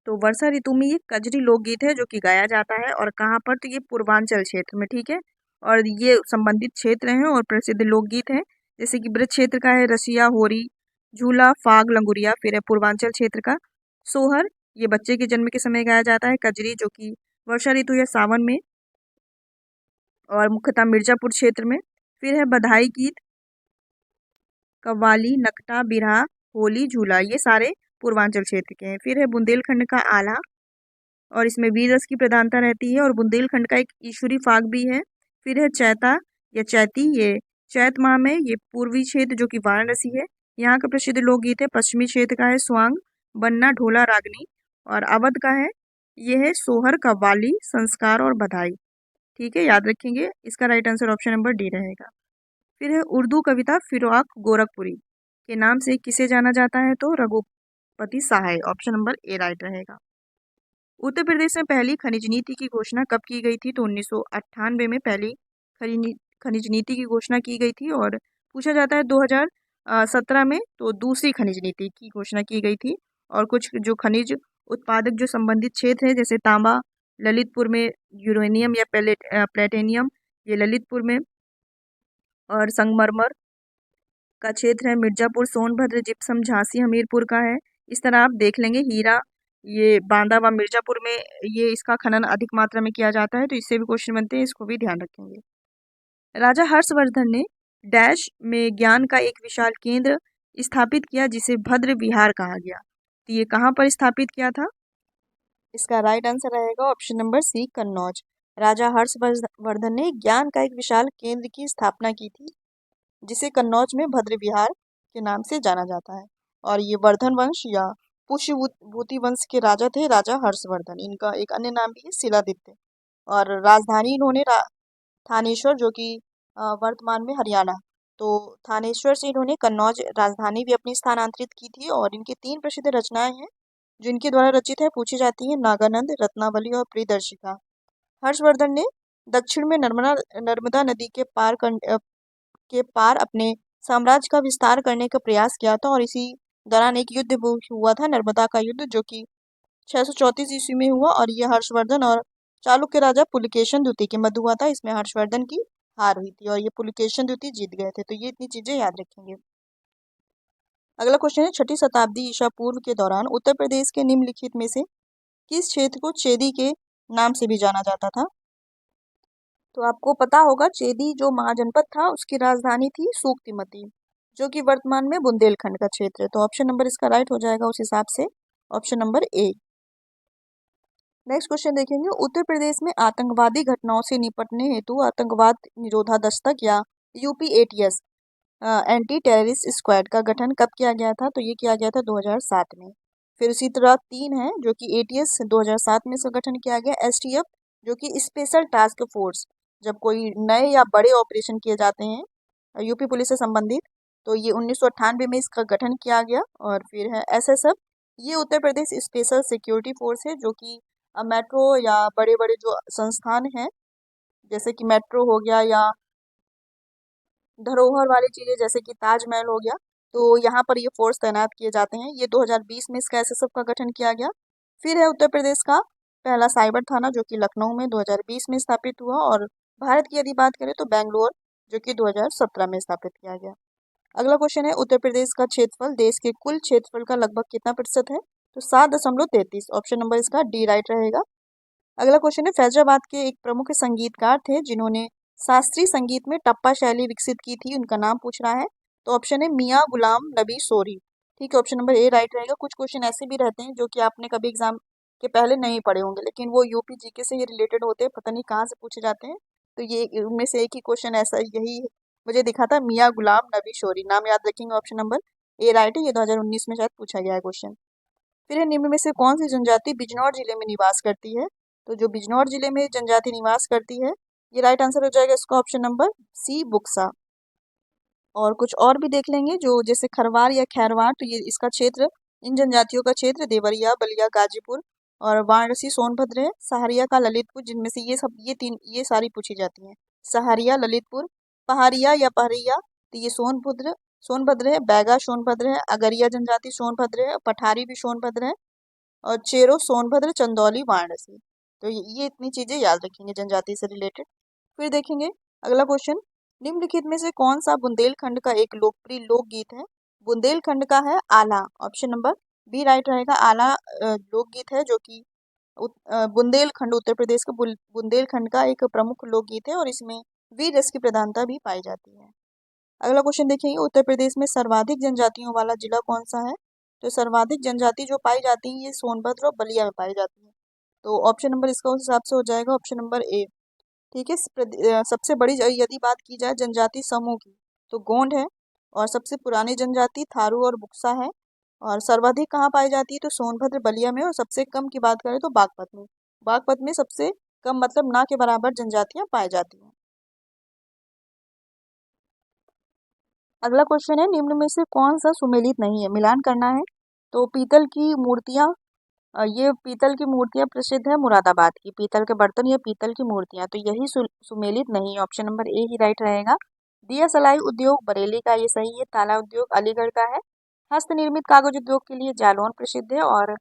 तो वर्षा ऋतु में ये कजरी लोकगीत है जो कि गाया जाता है। और कहाँ पर, तो ये पूर्वांचल क्षेत्र में, ठीक है। और ये संबंधित क्षेत्र हैं और प्रसिद्ध लोकगीत हैं, जैसे कि ब्रज क्षेत्र का है रसिया होरी, झूला, फाग, लंगुरिया। फिर है पूर्वांचल क्षेत्र का सोहर, ये बच्चे के जन्म के समय गाया जाता है। कजरी जो कि वर्षा ऋतु या सावन में, और मुख्यतः मिर्जापुर क्षेत्र में। फिर है बधाई गीत, कव्वाली, नकटा, बिरहा, होली, झूला, ये सारे पूर्वांचल क्षेत्र के हैं। फिर है बुंदेलखंड का आला, और इसमें वीर रस की प्रधानता रहती है। और बुंदेलखंड का एक ईश्वरी फाग भी है। फिर है चैता या चैती, ये चैत माह में, ये पूर्वी क्षेत्र जो कि वाराणसी है यहाँ का प्रसिद्ध लोकगीत है। पश्चिमी क्षेत्र का है स्वांग, बन्ना, ढोला, रागनी। और अवध का है ये है सोहर, कव्वाली, संस्कार और बधाई। ठीक है, याद रखेंगे। इसका right answer option number D रहेगा। फिर है उर्दू कविता फिरोआक गोरखपुरी के नाम से किसे जाना जाता है, तो रघुपति सहाय, ऑप्शन नंबर ए राइट रहेगा। उत्तर प्रदेश में पहली खनिज नीति की घोषणा कब की गई थी, तो 1998 में पहली खनिज नीति की घोषणा की गई थी। और पूछा जाता है 2017 में तो दूसरी खनिज नीति की घोषणा की गई थी। और कुछ जो खनिज उत्पादक जो संबंधित क्षेत्र है, जैसे तांबा ललितपुर में, यूरेनियम या प्लेटिनियम ये ललितपुर में, और संगमरमर का क्षेत्र है मिर्जापुर, सोनभद्र जिप्सम झांसी हमीरपुर का है। इस तरह आप देख लेंगे, हीरा ये बांदा व मिर्जापुर में ये इसका खनन अधिक मात्रा में किया जाता है, तो इससे भी क्वेश्चन बनते हैं, इसको भी ध्यान रखेंगे। राजा हर्षवर्धन ने डैश में ज्ञान का एक विशाल केंद्र स्थापित किया जिसे भद्र विहार कहा गया, तो ये कहाँ पर स्थापित किया था? इसका राइट आंसर रहेगा ऑप्शन नंबर सी, कन्नौज। राजा हर्षवर्धन ने ज्ञान का एक विशाल केंद्र की स्थापना की थी जिसे कन्नौज में भद्र विहार के नाम से जाना जाता है। और ये वर्धन वंश या पुष्यभूति वंश के राजा थे राजा हर्षवर्धन। इनका एक अन्य नाम भी है शिलादित्य। और राजधानी इन्होंने थानेश्वर, जो कि वर्तमान में हरियाणा, तो थानेश्वर से इन्होंने कन्नौज राजधानी भी अपनी स्थानांतरित की थी। और इनकी 3 प्रसिद्ध रचनाएं हैं जो इनके द्वारा रचित है, पूछी जाती है, नागानंद, रत्नावली और प्रियदर्शिका। हर्षवर्धन ने दक्षिण में नर्मदा नदी के पार अपने साम्राज्य का विस्तार करने का प्रयास किया था। और इसी दौरान एक युद्ध हुआ था, नर्मदा का युद्ध, जो कि 634 ईस्वी में हुआ। और ये हर्षवर्धन और चालुक्य राजा पुलकेशन द्वितीय के मध्य हुआ था। इसमें हर्षवर्धन की हार हुई थी और ये पुलकेशन द्वितीय जीत गए थे। तो ये इतनी चीजें याद रखेंगे। अगला क्वेश्चन है, 6ठी शताब्दी ईसा पूर्व के दौरान उत्तर प्रदेश के निम्नलिखित में से किस क्षेत्र को चेदी के नाम से भी जाना जाता था? तो आपको पता होगा, चेदी जो महाजनपद था उसकी राजधानी थी सूक्तिमती, जो कि वर्तमान में बुंदेलखंड का क्षेत्र है। तो ऑप्शन नंबर इसका राइट हो जाएगा उस हिसाब से, ऑप्शन नंबर ए। नेक्स्ट क्वेश्चन देखेंगे, उत्तर प्रदेश में आतंकवादी घटनाओं से निपटने हेतु आतंकवाद निरोधादस्तक या यूपीएटीएस एंटी टेररिस्ट स्क्वाड का गठन कब किया गया था? तो ये किया गया था 2007 में। फिर उसी तरह 3 है जो कि एटीएस 2007 में इसका गठन किया गया। एसटीएफ जो कि स्पेशल टास्क फोर्स, जब कोई नए या बड़े ऑपरेशन किए जाते हैं यूपी पुलिस से संबंधित, तो ये 1998 में इसका गठन किया गया। और फिर है एसएसएफ, ये Uttar Pradesh special security force है, जो कि मेट्रो या बड़े बड़े जो संस्थान हैं, जैसे कि मेट्रो हो गया या धरोहर वाली चीज़ें जैसे कि ताजमहल हो गया, तो यहाँ पर ये फोर्स तैनात किए जाते हैं। ये 2020 में इसका एसएसएफ का गठन किया गया। फिर है उत्तर प्रदेश का पहला साइबर थाना, जो कि लखनऊ में 2020 में स्थापित हुआ। और भारत की यदि बात करें तो बेंगलोर, जो कि 2017 में स्थापित किया गया। अगला क्वेश्चन है, उत्तर प्रदेश का क्षेत्रफल देश के कुल क्षेत्रफल का लगभग कितना प्रतिशत है? तो 7.33, ऑप्शन नंबर इसका डी राइट रहेगा। अगला क्वेश्चन है, फैजाबाद के एक प्रमुख संगीतकार थे जिन्होंने शास्त्रीय संगीत में टप्पा शैली विकसित की थी, उनका नाम पूछ रहा है। तो ऑप्शन है मियाँ गुलाम नबी सोरी। ठीक है, ऑप्शन नंबर ए राइट रहेगा। कुछ क्वेश्चन ऐसे भी रहते हैं जो कि आपने कभी एग्जाम के पहले नहीं पढ़े होंगे, लेकिन वो यूपी जीके से ये रिलेटेड होते हैं, पता नहीं कहाँ से पूछे जाते हैं। तो ये उनमें से एक ही क्वेश्चन ऐसा यही मुझे दिखा था, मियाँ गुलाम नबी शोरी, नाम याद रखेंगे, ऑप्शन नंबर ए राइट है। ये 2019 में शायद पूछा गया है क्वेश्चन। फिर है, निम्न में से कौन सी जनजाति बिजनौर जिले में निवास करती है? तो जो बिजनौर जिले में जनजाति निवास करती है, ये राइट आंसर हो जाएगा इसका ऑप्शन नंबर सी, बुक्सा। और कुछ और भी देख लेंगे, जो जैसे खरवार या खैरवार, तो ये इसका क्षेत्र, इन जनजातियों का क्षेत्र देवरिया, बलिया, गाजीपुर और वाराणसी, सोनभद्र है। सहारिया का ललितपुर, जिनमें से ये सारी पूछी जाती हैं। सहारिया, ललितपुर, पहाड़िया या पहरिया, तो ये सोनभद्र है। बैगा सोनभद्र है। अगरिया जनजाति सोनभद्र है। पठारी भी सोनभद्र है। और चेरो सोनभद्र, चंदौली, वाराणसी। तो ये इतनी चीजें याद रखेंगे जनजाति से रिलेटेड। फिर देखेंगे अगला क्वेश्चन, निम्नलिखित में से कौन सा बुंदेलखंड का एक लोकप्रिय लोकगीत है? बुंदेलखंड का है आला, ऑप्शन नंबर बी राइट रहेगा। आला लोकगीत है, जो कि बुंदेलखंड, उत्तर प्रदेश का बुंदेलखंड का एक प्रमुख लोकगीत है और इसमें वीर रस की प्रधानता भी पाई जाती है। अगला क्वेश्चन देखेंगे, उत्तर प्रदेश में सर्वाधिक जनजातियों वाला जिला कौन सा है? तो सर्वाधिक जनजाति जो पाई जाती है ये सोनभद्र और बलिया में पाई जाती है। तो ऑप्शन नंबर इसका उस हिसाब से हो जाएगा ऑप्शन नंबर ए। ठीक है, सबसे बड़ी यदि बात की जाए जनजाति समूह की, तो गोंड है। और सबसे पुरानी जनजाति थारू और बुक्सा है। और सर्वाधिक कहाँ पाई जाती है? तो सोनभद्र, बलिया में। और सबसे कम की बात करें तो बागपत में। बागपत में सबसे कम मतलब ना के बराबर जनजातियां पाई जाती हैं। अगला क्वेश्चन है, निम्न में से कौन सा सुमेलित नहीं है, मिलान करना है। तो पीतल की मूर्तियां, ये पीतल की मूर्तियां प्रसिद्ध है मुरादाबाद की, पीतल के बर्तन या पीतल की मूर्तियां, तो यही सुमेलित नहीं है। ऑप्शन नंबर ए ही राइट रहेगा। दिया सलाई उद्योग बरेली का, ये सही है। ताला उद्योग अलीगढ़ का है। हस्त निर्मित कागज उद्योग के लिए जालौन प्रसिद्ध है, और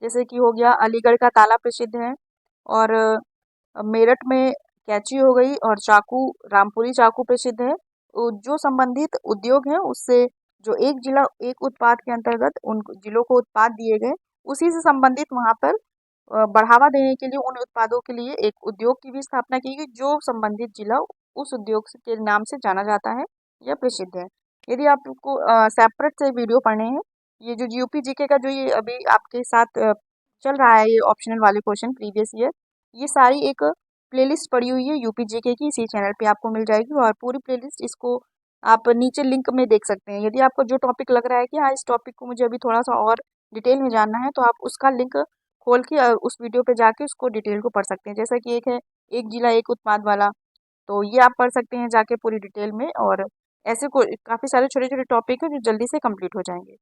जैसे कि हो गया अलीगढ़ का ताला प्रसिद्ध है। और मेरठ में कैंची हो गई, और चाकू रामपुरी चाकू प्रसिद्ध है। जो संबंधित उद्योग है उससे जो एक जिला एक उत्पाद के अंतर्गत उन जिलों को उत्पाद दिए गए, उसी से संबंधित वहां पर बढ़ावा देने के लिए उन उत्पादों के लिए एक उद्योग की भी स्थापना की गई, जो संबंधित जिला उस उद्योग के नाम से जाना जाता है या प्रसिद्ध है। यदि आपको सेपरेट से वीडियो पढ़ने हैं, ये जो यूपी जीके का जो ये अभी आपके साथ चल रहा है, ये ऑप्शनल वाले क्वेश्चन प्रीवियस ईयर, ये सारी एक प्लेलिस्ट पड़ी हुई है यूपी जीके की, इसी चैनल पे आपको मिल जाएगी। और पूरी प्लेलिस्ट इसको आप नीचे लिंक में देख सकते हैं। यदि आपको जो टॉपिक लग रहा है कि हाँ इस टॉपिक को मुझे अभी थोड़ा सा और डिटेल में जानना है, तो आप उसका लिंक खोल के उस वीडियो पे जाके उसको डिटेल को पढ़ सकते हैं। जैसा कि एक है एक जिला एक उत्पाद वाला, तो ये आप पढ़ सकते हैं जाके पूरी डिटेल में। और ऐसे को काफ़ी सारे छोटे छोटे टॉपिक हैं जो जल्दी से कंप्लीट हो जाएंगे।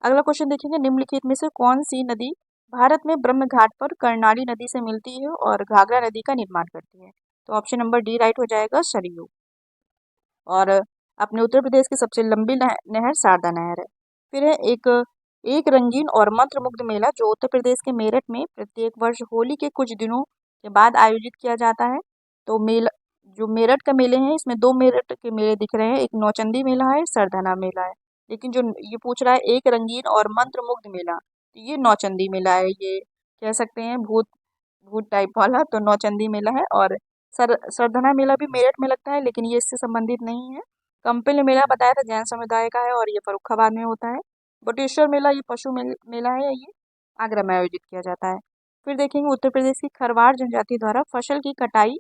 अगला क्वेश्चन देखेंगे, निम्नलिखित में से कौन सी नदी भारत में ब्रह्म घाट पर कर्णाली नदी से मिलती है और घाघरा नदी का निर्माण करती है। तो ऑप्शन नंबर डी राइट हो जाएगा, सरयू। और अपने उत्तर प्रदेश की सबसे लंबी नहर शारदा नहर है। फिर है एक रंगीन और मंत्रमुग्ध मेला जो उत्तर प्रदेश के मेरठ में प्रत्येक वर्ष होली के कुछ दिनों के बाद आयोजित किया जाता है। तो मेला जो मेरठ का मेले हैं, इसमें दो मेरठ के मेले दिख रहे हैं, एक नौचंदी मेला है, सरधना मेला है। लेकिन जो ये पूछ रहा है एक रंगीन और मंत्रमुग्ध मेला, तो ये नौचंदी मेला है, ये कह सकते हैं भूत भूत टाइप वाला, तो नौचंदी मेला है। और सरधना मेला भी मेरठ में लगता है, लेकिन ये इससे संबंधित नहीं है। कंपिल मेला बताया था जैन समुदाय का है, और ये फर्रुखाबाद में होता है। बटेश्वर मेला ये पशु मेला है, ये आगरा में आयोजित किया जाता है। फिर देखेंगे उत्तर प्रदेश की खरवार जनजाति द्वारा फसल की कटाई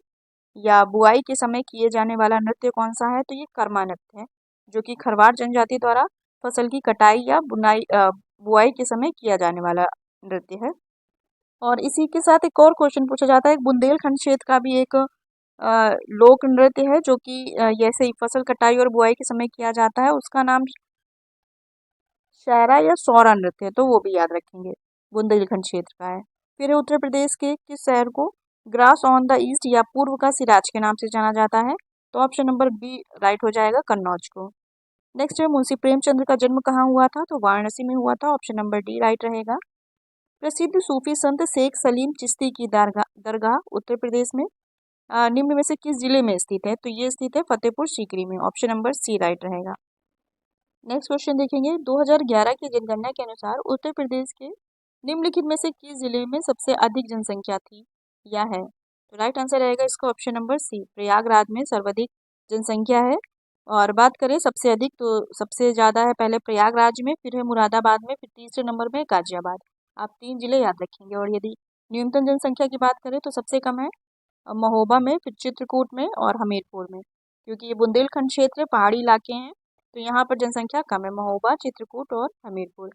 या बुआई के समय किए जाने वाला नृत्य कौन सा है। तो ये कर्मा नृत्य है, जो कि खरवार जनजाति द्वारा फसल की कटाई या बुआई के समय किया जाने वाला नृत्य है। और इसी के साथ एक और क्वेश्चन पूछा जाता है, बुंदेलखंड क्षेत्र का भी एक लोक नृत्य है, जो कि जैसे ही फसल कटाई और बुआई के समय किया जाता है, उसका नाम शायरा या सौरा नृत्य है, तो वो भी याद रखेंगे, बुंदेलखंड क्षेत्र का है। फिर है उत्तर प्रदेश के किस शहर को ग्रास ऑन द ईस्ट या पूर्व का सिराज के नाम से जाना जाता है। तो ऑप्शन नंबर बी राइट हो जाएगा, कन्नौज को। नेक्स्ट है मुंशी प्रेमचंद्र का जन्म कहाँ हुआ था। तो वाराणसी में हुआ था, ऑप्शन नंबर डी राइट रहेगा। प्रसिद्ध सूफी संत शेख सलीम चिश्ती की दरगाह उत्तर प्रदेश में निम्न में से किस जिले में स्थित है। तो ये स्थित है फतेहपुर सीकरी में, ऑप्शन नंबर सी राइट रहेगा। नेक्स्ट क्वेश्चन देखेंगे, 2011 की जनगणना के अनुसार उत्तर प्रदेश के निम्नलिखित में से किस जिले में सबसे अधिक जनसंख्या थी या है। तो राइट आंसर रहेगा इसका ऑप्शन नंबर सी, प्रयागराज में सर्वाधिक जनसंख्या है। और बात करें सबसे अधिक, तो सबसे ज़्यादा है पहले प्रयागराज में, फिर है मुरादाबाद में, फिर तीसरे नंबर में गाजियाबाद। आप 3 जिले याद रखेंगे। और यदि न्यूनतम जनसंख्या की बात करें तो सबसे कम है महोबा में, फिर चित्रकूट में और हमीरपुर में, क्योंकि ये बुंदेलखंड क्षेत्र पहाड़ी इलाके हैं, तो यहाँ पर जनसंख्या कम है, महोबा, चित्रकूट और हमीरपुर।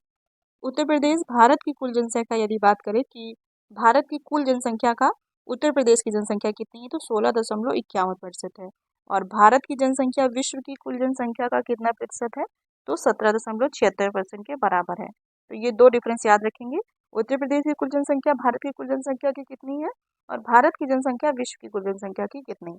उत्तर प्रदेश भारत की कुल जनसंख्या यदि बात करें कि भारत की कुल जनसंख्या का उत्तर प्रदेश की जनसंख्या कितनी है, तो 16.51% है। और भारत की जनसंख्या विश्व की कुल जनसंख्या का कितना प्रतिशत है, तो 17.76% के बराबर है। तो ये दो डिफरेंस याद रखेंगे, उत्तर प्रदेश की कुल जनसंख्या भारत की कुल जनसंख्या की कितनी है, और भारत की जनसंख्या विश्व की कुल जनसंख्या की कितनी है।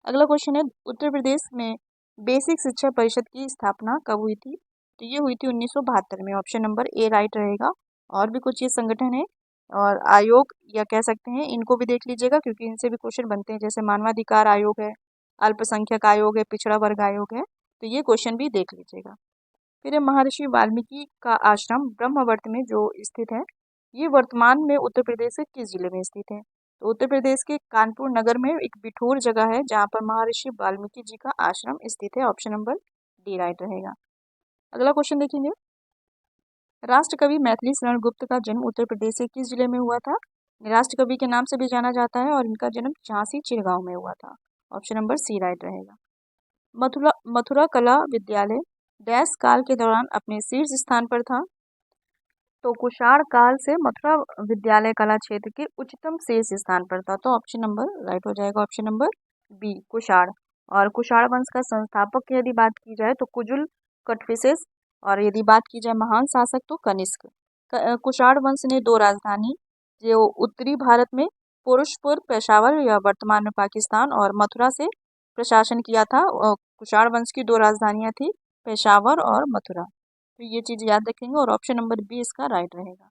अगला क्वेश्चन है, उत्तर प्रदेश में बेसिक शिक्षा परिषद की स्थापना कब हुई थी। तो ये हुई थी 1972 में, ऑप्शन नंबर ए राइट रहेगा। और भी कुछ ये संगठन है और आयोग या कह सकते हैं, इनको भी देख लीजिएगा क्योंकि इनसे भी क्वेश्चन बनते हैं, जैसे मानवाधिकार आयोग है, अल्पसंख्यक आयोग है, पिछड़ा वर्ग आयोग है, तो ये क्वेश्चन भी देख लीजिएगा। फिर महर्षि वाल्मीकि का आश्रम ब्रह्मवर्त में जो स्थित है, ये वर्तमान में उत्तर प्रदेश के किस जिले में स्थित है। तो उत्तर प्रदेश के कानपुर नगर में एक बिठूर जगह है जहाँ पर महर्षि वाल्मीकि जी का आश्रम स्थित है, ऑप्शन नंबर डी राइट रहेगा। अगला क्वेश्चन देखेंगे, राष्ट्रकवि मैथिली शरण गुप्त का जन्म उत्तर प्रदेश के किस जिले में हुआ था। राष्ट्रकवि के नाम से भी जाना जाता है और इनका जन्म झांसी चिड़गांव में हुआ था, ऑप्शन नंबर सी राइट रहेगा। मथुरा मथुरा कला विद्यालय डैश काल के दौरान अपने शीर्ष स्थान पर था। तो कुषाण काल से मथुरा विद्यालय कला क्षेत्र के उच्चतम शेष स्थान पर था। तो ऑप्शन नंबर राइट हो जाएगा, ऑप्शन नंबर बी कुषाण। और कुषाण वंश का संस्थापक की यदि बात की जाए तो कुजुल कटफिसेस, और यदि बात की जाए महान शासक तो कनिष्क। कुषाण वंश ने दो राजधानी जो उत्तरी भारत में पुरुषपुर पेशावर या वर्तमान में पाकिस्तान और मथुरा से प्रशासन किया था। कुषाण वंश की दो राजधानियां थी, पेशावर और मथुरा। तो ये चीज याद रखेंगे और ऑप्शन नंबर बी इसका राइट रहेगा।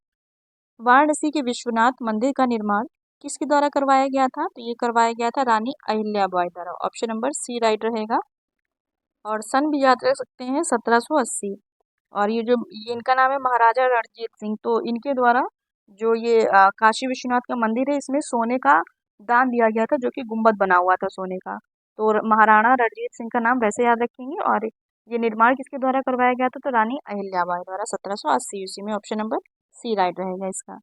वाराणसी के विश्वनाथ मंदिर का निर्माण किसके द्वारा करवाया गया था? तो ये करवाया गया था रानी अहिल्याबाई द्वारा। ऑप्शन नंबर सी राइट रहेगा। और सन भी याद रख सकते हैं 1780। और ये इनका नाम है महाराजा रणजीत सिंह। तो इनके द्वारा जो ये काशी विश्वनाथ का मंदिर है इसमें सोने का दान दिया गया था, जो कि गुम्बद बना हुआ था सोने का। तो महाराणा रणजीत सिंह का नाम वैसे याद रखेंगे। और ये निर्माण किसके द्वारा करवाया गया था? तो रानी अहिल्याबाई द्वारा 1780 ईस्वी में। ऑप्शन नंबर सी राइट रहेगा इसका।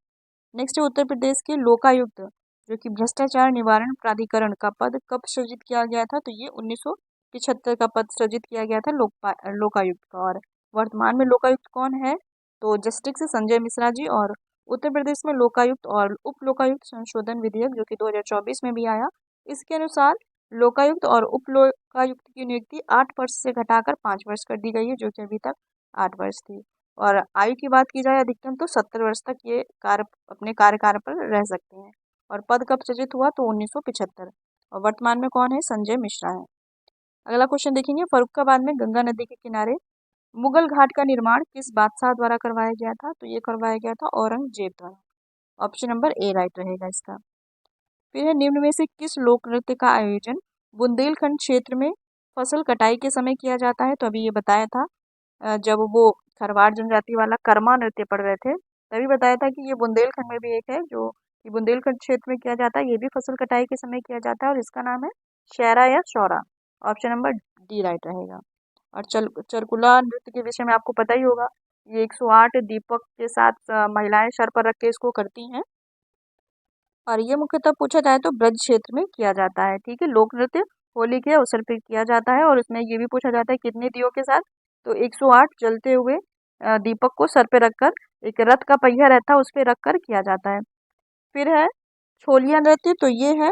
नेक्स्ट है उत्तर प्रदेश के लोकायुक्त, जो कि भ्रष्टाचार निवारण प्राधिकरण का पद कब सृजित किया गया था? तो ये 1975 का पद सृजित किया गया था लोकायुक्त का। और वर्तमान में लोकायुक्त कौन है? तो जस्टिस संजय मिश्रा जी। और उत्तर प्रदेश में लोकायुक्त और उप लोकायुक्त संशोधन विधेयक जो कि 2024 में भी आया, इसके अनुसार लोकायुक्त और उप लोकायुक्त की नियुक्ति 8 वर्ष से घटाकर 5 वर्ष कर दी गई है, जो कि अभी तक 8 वर्ष थी। और आयु की बात की जाए अधिकतम तो 70 वर्ष तक ये अपने कार्यकाल पर रह सकते हैं। और पद कब सृजित हुआ? तो 1975। और वर्तमान में कौन है? संजय मिश्रा है। अगला क्वेश्चन देखेंगे, फर्रुखाबाद में गंगा नदी के किनारे मुगल घाट का निर्माण किस बादशाह द्वारा करवाया गया था? तो ये करवाया गया था औरंगजेब द्वारा। ऑप्शन नंबर ए राइट रहेगा इसका। फिर है निम्न में से किस लोक नृत्य का आयोजन बुंदेलखंड क्षेत्र में फसल कटाई के समय किया जाता है? तो अभी ये बताया था जब वो खरवाड़ जनजाति वाला कर्मा नृत्य पढ़ रहे थे, तभी बताया था कि ये बुंदेलखंड में भी एक है जो कि बुंदेलखंड क्षेत्र में किया जाता है। ये भी फसल कटाई के समय किया जाता है और इसका नाम है शहरा या Saura. Option number D right रहेगा। और चरकुला नृत्य के विषय में आपको पता ही होगा, ये 108 दीपक के साथ महिलाएं सर पर रख के इसको करती हैं। और ये मुख्यतः पूछा जाए तो ब्रज क्षेत्र में किया जाता है। ठीक है, लोक नृत्य होली के अवसर पर किया जाता है। और उसमें ये भी पूछा जाता है कितने दियों के साथ? तो 108 जलते हुए दीपक को सर पे रखकर, एक रथ का पहिया रहता है उस पे रखकर किया जाता है। फिर है छोलिया नृत्य, तो ये है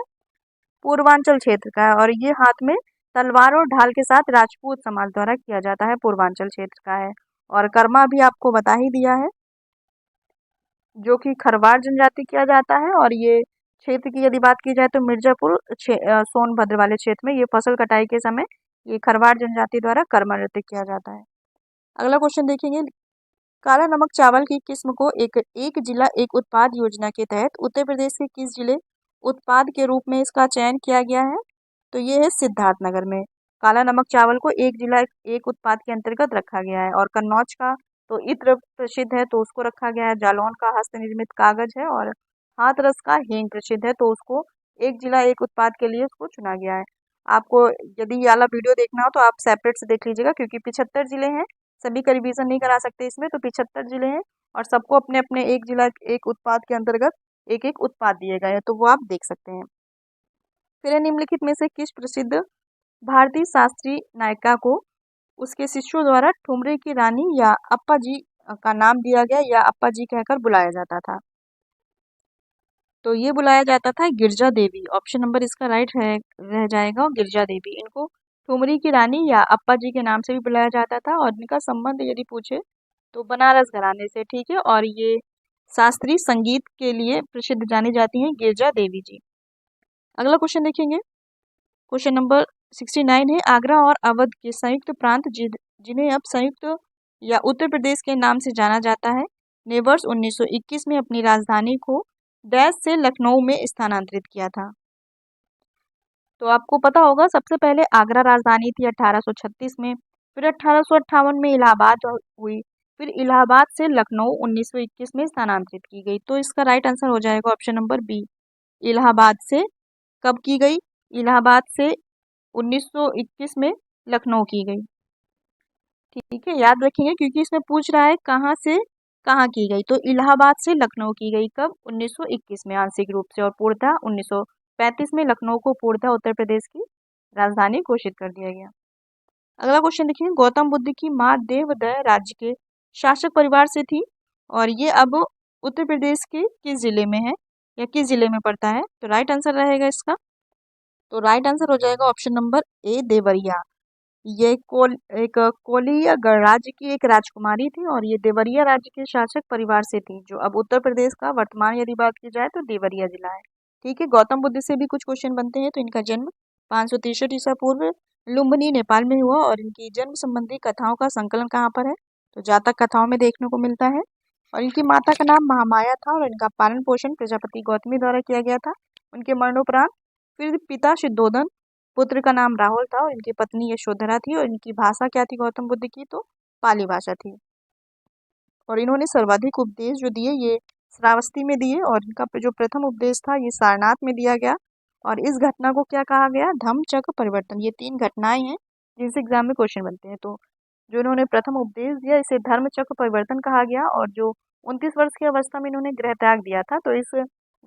पूर्वांचल क्षेत्र का है और ये हाथ में तलवार और ढाल के साथ राजपूत समाज द्वारा किया जाता है, पूर्वांचल क्षेत्र का है। और कर्मा भी आपको बता ही दिया है, जो कि खरवार जनजाति किया जाता है। और ये क्षेत्र की यदि बात की जाए तो मिर्जापुर सोनभद्र वाले क्षेत्र में ये फसल कटाई के समय ये खरवार जनजाति द्वारा कर्मा नृत्य किया जाता है। अगला क्वेश्चन देखेंगे, काला नमक चावल की किस्म को एक जिला एक उत्पाद योजना के तहत उत्तर प्रदेश के किस जिले उत्पाद के रूप में इसका चयन किया गया है? तो ये है सिद्धार्थनगर में। काला नमक चावल को एक जिला एक उत्पाद के अंतर्गत रखा गया है। और कन्नौज का तो इत्र प्रसिद्ध है तो उसको रखा गया है। जालौन का हस्त निर्मित कागज है और हाथरस का हींग प्रसिद्ध है तो उसको एक जिला एक उत्पाद के लिए उसको चुना गया है। आपको यदि ये वाला वीडियो देखना हो तो आप सेपरेट से देख लीजिएगा, क्योंकि 75 जिले हैं, सभी का रिवीजन नहीं करा सकते इसमें। तो 75 जिले हैं और सबको अपने अपने एक जिला एक उत्पाद के अंतर्गत एक एक उत्पाद दिए गए हैं, तो वो आप देख सकते हैं। फिर निम्नलिखित में से किस प्रसिद्ध भारतीय शास्त्रीय नायिका को उसके शिष्यों द्वारा ठुमरे की रानी या अप्पा जी का नाम दिया गया या अप्पा जी कहकर बुलाया जाता था? तो ये बुलाया जाता था गिरजा देवी। ऑप्शन नंबर इसका राइट है रह जाएगा, गिरजा देवी। इनको ठुमरी की रानी या अप्पा जी के नाम से भी बुलाया जाता था। और इनका संबंध यदि पूछे तो बनारस घराने से। ठीक है, और ये शास्त्रीय संगीत के लिए प्रसिद्ध जानी जाती हैं गिरजा देवी जी। अगला क्वेश्चन देखेंगे, क्वेश्चन नंबर 69 है, आगरा और अवध के संयुक्त प्रांत जिन्हें अब संयुक्त या उत्तर प्रदेश के नाम से जाना जाता है, ने वर्ष 1921 में अपनी राजधानी को डैश से लखनऊ में स्थानांतरित किया था। तो आपको पता होगा सबसे पहले आगरा राजधानी थी 1836 में, फिर 1858 में इलाहाबाद हुई, फिर इलाहाबाद से लखनऊ 1921 में स्थानांतरित की गई। तो इसका राइट आंसर हो जाएगा ऑप्शन नंबर बी, इलाहाबाद से कब की गई? इलाहाबाद से 1921 में लखनऊ की गई। ठीक है, याद रखेंगे क्योंकि इसमें पूछ रहा है कहाँ से कहाँ की गई। तो इलाहाबाद से लखनऊ की गई कब? 1921 में आंशिक रूप से, और पूर्णतः 1935 में लखनऊ को पूर्णतः उत्तर प्रदेश की राजधानी घोषित कर दिया गया। अगला क्वेश्चन देखिए, गौतम बुद्ध की माँ देवदह राज्य के शासक परिवार से थी। और ये अब उत्तर प्रदेश के किस जिले में है या किस जिले में पड़ता है? तो राइट आंसर रहेगा इसका, तो राइट आंसर हो जाएगा ऑप्शन नंबर ए, देवरिया। ये एक कोलिया गणराज्य की एक राजकुमारी थी और ये देवरिया राज्य के शासक परिवार से थी, जो अब उत्तर प्रदेश का वर्तमान यदि बात की जाए तो देवरिया जिला है। ठीक है, गौतम बुद्ध से भी कुछ क्वेश्चन बनते हैं। तो इनका जन्म 563 ईसा पूर्व लुम्बिनी नेपाल में हुआ और इनकी जन्म संबंधी कथाओं का संकलन कहाँ पर है? तो जातक कथाओं में देखने को मिलता है। और इनकी माता का नाम महामाया था और इनका पालन पोषण प्रजापति गौतमी द्वारा किया गया था। उनके मरणोपरांत फिर पिता शुद्धोधन, पुत्र का नाम राहुल था और इनकी पत्नी यशोधरा थी और इनकी भाषा क्या थी गौतम बुद्ध की? तो पाली भाषा थी। और इन्होंने सर्वाधिक उपदेश जो दिए ये श्रावस्ती में दिए और इनका जो प्रथम उपदेश था ये सारनाथ में दिया गया। और इस घटना को क्या कहा गया? धम्म चक्र परिवर्तन। ये 3 घटनाएं हैं जिनसे एग्जाम में क्वेश्चन बनते हैं। तो जो इन्होंने प्रथम उपदेश दिया इसे धर्म चक्र परिवर्तन कहा गया। और जो 29 वर्ष की अवस्था में इन्होंने गृह त्याग दिया था तो इस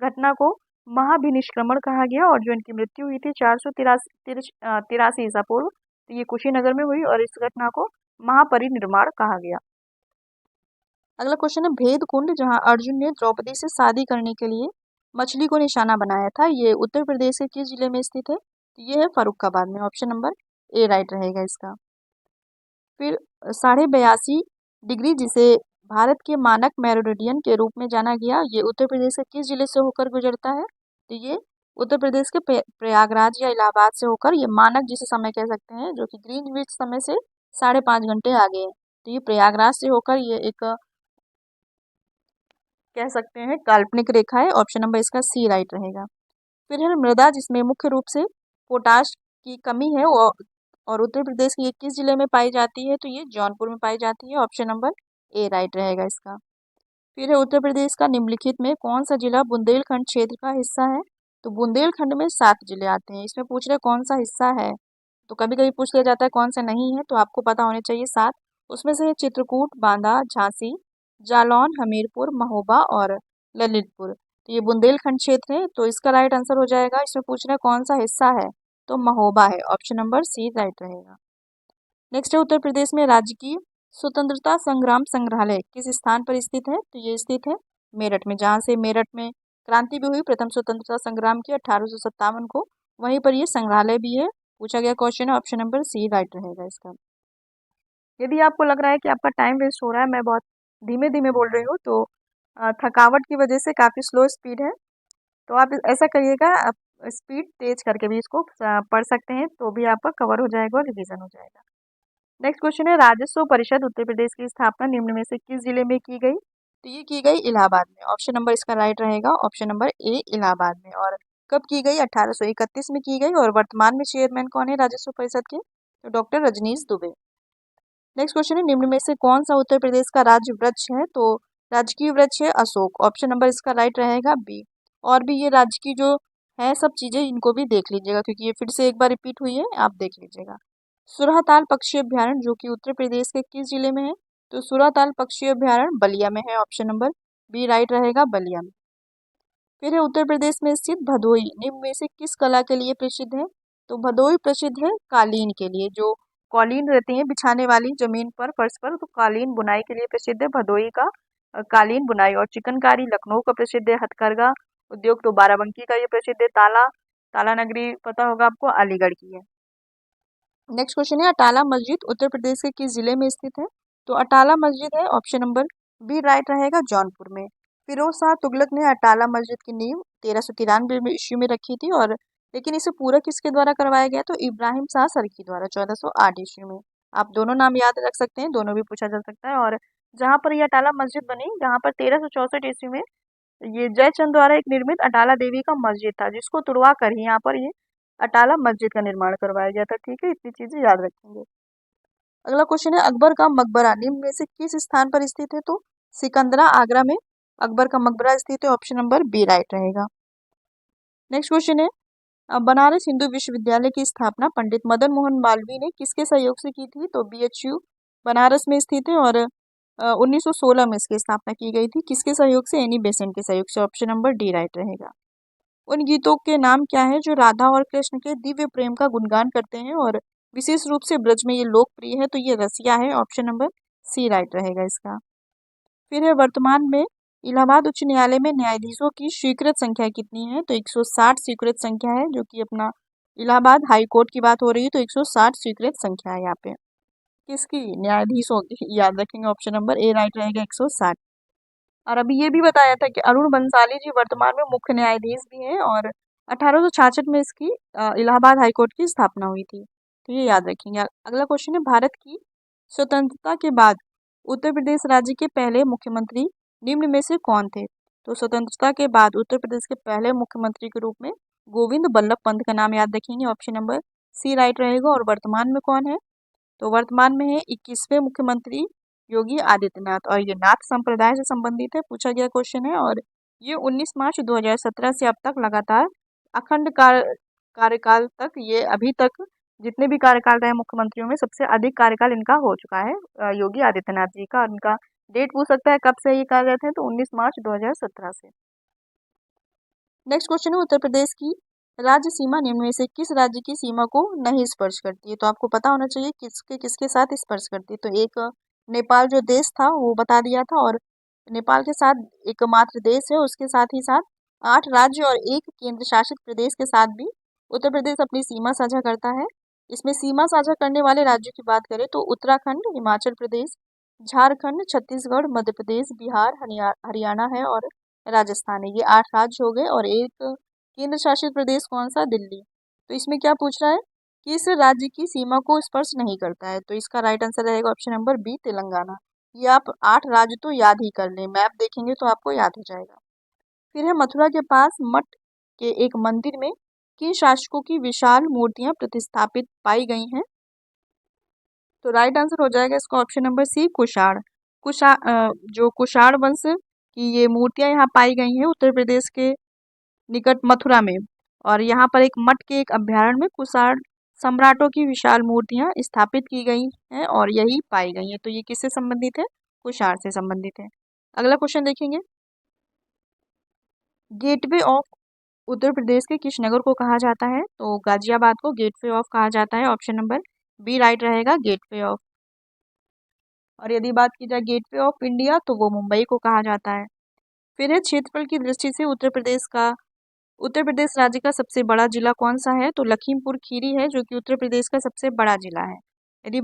घटना को महाभिनिष्क्रमण कहा गया। और जो इनकी मृत्यु हुई थी 483 ईसा पूर्व, तो ये कुशीनगर में हुई और इस घटना को महापरिनिर्वाण कहा गया। अगला क्वेश्चन है भेद कुंड, जहां अर्जुन ने द्रौपदी से शादी करने के लिए मछली को निशाना बनाया था, ये उत्तर प्रदेश के किस जिले में स्थित है? तो ये है फर्रुखाबाद में। ऑप्शन नंबर ए राइट रहेगा इसका। फिर 82.5 डिग्री, जिसे भारत के मानक मेरिडियन के रूप में जाना गया, ये उत्तर प्रदेश के किस जिले से होकर गुजरता है? तो ये उत्तर प्रदेश के प्रयागराज या इलाहाबाद से होकर, ये मानक जिसे समय कह सकते हैं जो कि ग्रीनविच समय से 5.5 घंटे आगे है, तो ये प्रयागराज से होकर ये एक कह सकते हैं काल्पनिक रेखा है। ऑप्शन नंबर इसका सी राइट रहेगा। फिर है मृदा, जिसमें मुख्य रूप से पोटाश की कमी है और उत्तर प्रदेश के किस जिले में पाई जाती है? तो ये जौनपुर में पाई जाती है। ऑप्शन नंबर ए राइट रहेगा इसका। फिर है उत्तर प्रदेश का निम्नलिखित में कौन सा जिला बुंदेलखंड क्षेत्र का हिस्सा है? तो बुंदेलखंड में 7 जिले आते हैं। इसमें पूछ रहे कौन सा हिस्सा है, तो कभी कभी पूछ लिया जाता है कौन सा नहीं है, तो आपको पता होने चाहिए 7। उसमें से है चित्रकूट, बांदा, झांसी, जालौन, हमीरपुर, महोबा और ललितपुर। तो ये बुंदेलखंड क्षेत्र है, तो इसका राइट आंसर हो जाएगा। इसमें पूछ रहे कौन सा हिस्सा है, तो महोबा है। ऑप्शन नंबर सी राइट रहेगा। नेक्स्ट है उत्तर प्रदेश में राज्य की स्वतंत्रता संग्राम संग्रहालय किस स्थान पर स्थित है? तो ये स्थित है मेरठ में, जहाँ से मेरठ में क्रांति भी हुई प्रथम स्वतंत्रता संग्राम की 1857 को, वहीं पर ये संग्रहालय भी है। पूछा गया क्वेश्चन है, ऑप्शन नंबर सी राइट रहेगा इसका। यदि आपको लग रहा है कि आपका टाइम वेस्ट हो रहा है, मैं बहुत धीमे धीमे बोल रही हूँ, तो थकावट की वजह से काफ़ी स्लो स्पीड है, तो आप ऐसा करिएगा, आप स्पीड तेज करके भी इसको पढ़ सकते हैं, तो भी आपका कवर हो जाएगा और रिवीजन हो जाएगा। नेक्स्ट क्वेश्चन है राजस्व परिषद उत्तर प्रदेश की स्थापना निम्न में से किस जिले में की गई? तो ये की गई इलाहाबाद में। ऑप्शन नंबर इसका राइट रहेगा। ऑप्शन नंबर ए इलाहाबाद में। और कब की गई? 1831 में की गई। और वर्तमान में चेयरमैन कौन है राजस्व परिषद के? तो doctor Rajneesh Dubey. Next question है निम्न में से कौन सा उत्तर प्रदेश का राज्य वृक्ष है? तो राजकीय वृक्ष है अशोक। ऑप्शन नंबर इसका राइट रहेगा बी। और भी ये राज्य की जो है सब चीजें इनको भी देख लीजिएगा, क्योंकि ये फिर से एक बार रिपीट हुई है, आप देख लीजिएगा। सुरहताल पक्षी अभ्यारण्य जो कि उत्तर प्रदेश के किस जिले में है? तो सुरहताल पक्षी अभ्यारण्य बलिया में है। ऑप्शन नंबर बी राइट रहेगा, बलिया में। फिर है उत्तर प्रदेश में स्थित भदोही निम्न में से किस कला के लिए प्रसिद्ध है? तो भदोही प्रसिद्ध है कालीन के लिए, जो कालीन रहती है बिछाने वाली जमीन पर, फर्श पर, तो कालीन बुनाई के लिए प्रसिद्ध है भदोही का कालीन बुनाई। और चिकनकारी लखनऊ का प्रसिद्ध है। हथकरघा उद्योग तो बाराबंकी का ये प्रसिद्ध है। ताला नगरी पता होगा आपको, अलीगढ़ की है। नेक्स्ट क्वेश्चन है अटाला मस्जिद उत्तर प्रदेश के किस जिले में स्थित है? तो अटाला मस्जिद है, ऑप्शन नंबर बी राइट रहेगा, जौनपुर में। फिरोज शाह तुगलक ने अटाला मस्जिद की नींव 1393 ईस्वी में रखी थी, और लेकिन इसे पूरा किसके द्वारा करवाया गया? तो इब्राहिम शाह सरकी द्वारा 1408 ईस्वी में। आप दोनों नाम याद रख सकते हैं, दोनों भी पूछा जा सकता है। और जहाँ पर यह अटाला मस्जिद बनी, जहाँ पर 1364 ईस्वी में ये जयचंद द्वारा एक निर्मित अटाला देवी का मस्जिद था, जिसको तुड़वा कर ही यहाँ पर ये अटाला मस्जिद का निर्माण करवाया गया था। ठीक है, इतनी चीजें याद रखेंगे। अगला क्वेश्चन है अकबर का मकबरा निम्न में से किस स्थान पर स्थित है? तो सिकंदरा आगरा में अकबर का मकबरा स्थित है। ऑप्शन नंबर बी राइट रहेगा। नेक्स्ट क्वेश्चन है बनारस हिंदू विश्वविद्यालय की स्थापना पंडित मदन मोहन मालवीय ने किसके सहयोग से की थी? तो BHU बनारस में स्थित है और 1916 में इसकी स्थापना की गई थी। किसके सहयोग से? एनी बेसेंट के सहयोग से। ऑप्शन नंबर डी राइट रहेगा। उन गीतों के नाम क्या हैं जो राधा और कृष्ण के दिव्य प्रेम का गुणगान करते हैं और विशेष रूप से ब्रज में ये लोकप्रिय है? तो ये रसिया है। ऑप्शन नंबर सी राइट रहेगा इसका। फिर है वर्तमान में इलाहाबाद उच्च न्यायालय में न्यायाधीशों की स्वीकृत संख्या कितनी है, तो 160 स्वीकृत संख्या है, जो कि अपना इलाहाबाद हाई कोर्ट की बात हो रही है, तो 160 स्वीकृत संख्या है यहाँ पे किसकी, न्यायाधीशों की। याद रखेंगे ऑप्शन नंबर ए राइट रहेगा 160। और अभी ये भी बताया था कि अरुण बंसाली जी वर्तमान में मुख्य न्यायाधीश भी हैं और 1866 में इसकी इलाहाबाद हाईकोर्ट की स्थापना हुई थी, तो ये याद रखेंगे। अगला क्वेश्चन है, भारत की स्वतंत्रता के बाद उत्तर प्रदेश राज्य के पहले मुख्यमंत्री निम्न में से कौन थे, तो स्वतंत्रता के बाद उत्तर प्रदेश के पहले मुख्यमंत्री के रूप में गोविंद बल्लभ पंत का नाम याद रखेंगे, ऑप्शन नंबर सी राइट रहेगा। और वर्तमान में कौन है, तो वर्तमान में है 21वें मुख्यमंत्री योगी आदित्यनाथ, और ये नाथ संप्रदाय से संबंधित है, पूछा गया क्वेश्चन है। और ये 19 मार्च 2017 से अब तक लगातार अखंड कार्यकाल तक, ये अभी तक जितने भी कार्यकाल रहे मुख्यमंत्रियों में सबसे अधिक कार्यकाल इनका हो चुका है योगी आदित्यनाथ जी का। और इनका डेट पूछ सकता है कब से ये कार्यरत है, तो 19 मार्च 2017 से। नेक्स्ट क्वेश्चन है, उत्तर प्रदेश की राज्य सीमा निम्न में से किस राज्य की सीमा को नहीं स्पर्श करती है, तो आपको पता होना चाहिए किसके किसके साथ स्पर्श करती है। तो एक नेपाल जो देश था वो बता दिया था, और नेपाल के साथ एकमात्र देश है, उसके साथ ही साथ 8 राज्य और एक केंद्र शासित प्रदेश के साथ भी उत्तर प्रदेश अपनी सीमा साझा करता है। इसमें सीमा साझा करने वाले राज्यों की बात करें तो उत्तराखंड, हिमाचल प्रदेश, झारखंड, छत्तीसगढ़, मध्य प्रदेश, बिहार, हरियाणा है और राजस्थान है। ये 8 राज्य हो गए, और एक केंद्र शासित प्रदेश कौन सा, दिल्ली। तो इसमें क्या पूछ रहा है कि इस राज्य की सीमा को स्पर्श नहीं करता है, तो इसका राइट आंसर रहेगा ऑप्शन नंबर बी, तेलंगाना। ये आप 8 राज्य तो याद ही कर लें, मैप देखेंगे तो आपको याद हो जाएगा। फिर है, मथुरा के पास मठ के एक मंदिर में किन शासकों की विशाल मूर्तियां प्रतिस्थापित पाई गई हैं, तो राइट आंसर हो जाएगा इसका ऑप्शन नंबर सी, कुषाण। जो कुषाण वंश की ये मूर्तियां यहाँ पाई गई हैं उत्तर प्रदेश के निकट मथुरा में, और यहाँ पर एक मठ के एक अभ्यारण्य में कुषाण सम्राटों की विशाल मूर्तियां स्थापित की गई हैं और यही पाई गई हैं। तो ये किससे संबंधित है, कुषाण से संबंधित है। अगला क्वेश्चन देखेंगे, गेटवे ऑफ उत्तर प्रदेश के किस नगर को कहा जाता है, तो गाजियाबाद को गेटवे ऑफ कहा जाता है, ऑप्शन नंबर बी राइट रहेगा, गेटवे ऑफ। और यदि बात की जाए गेटवे ऑफ इंडिया तो वो मुंबई को कहा जाता है। फिर है, क्षेत्रफल की दृष्टि से उत्तर प्रदेश राज्य का सबसे बड़ा जिला कौन सा है, तो लखीमपुर खीरी है, जो कि उत्तर प्रदेश का सबसे बड़ा जिला है। यदि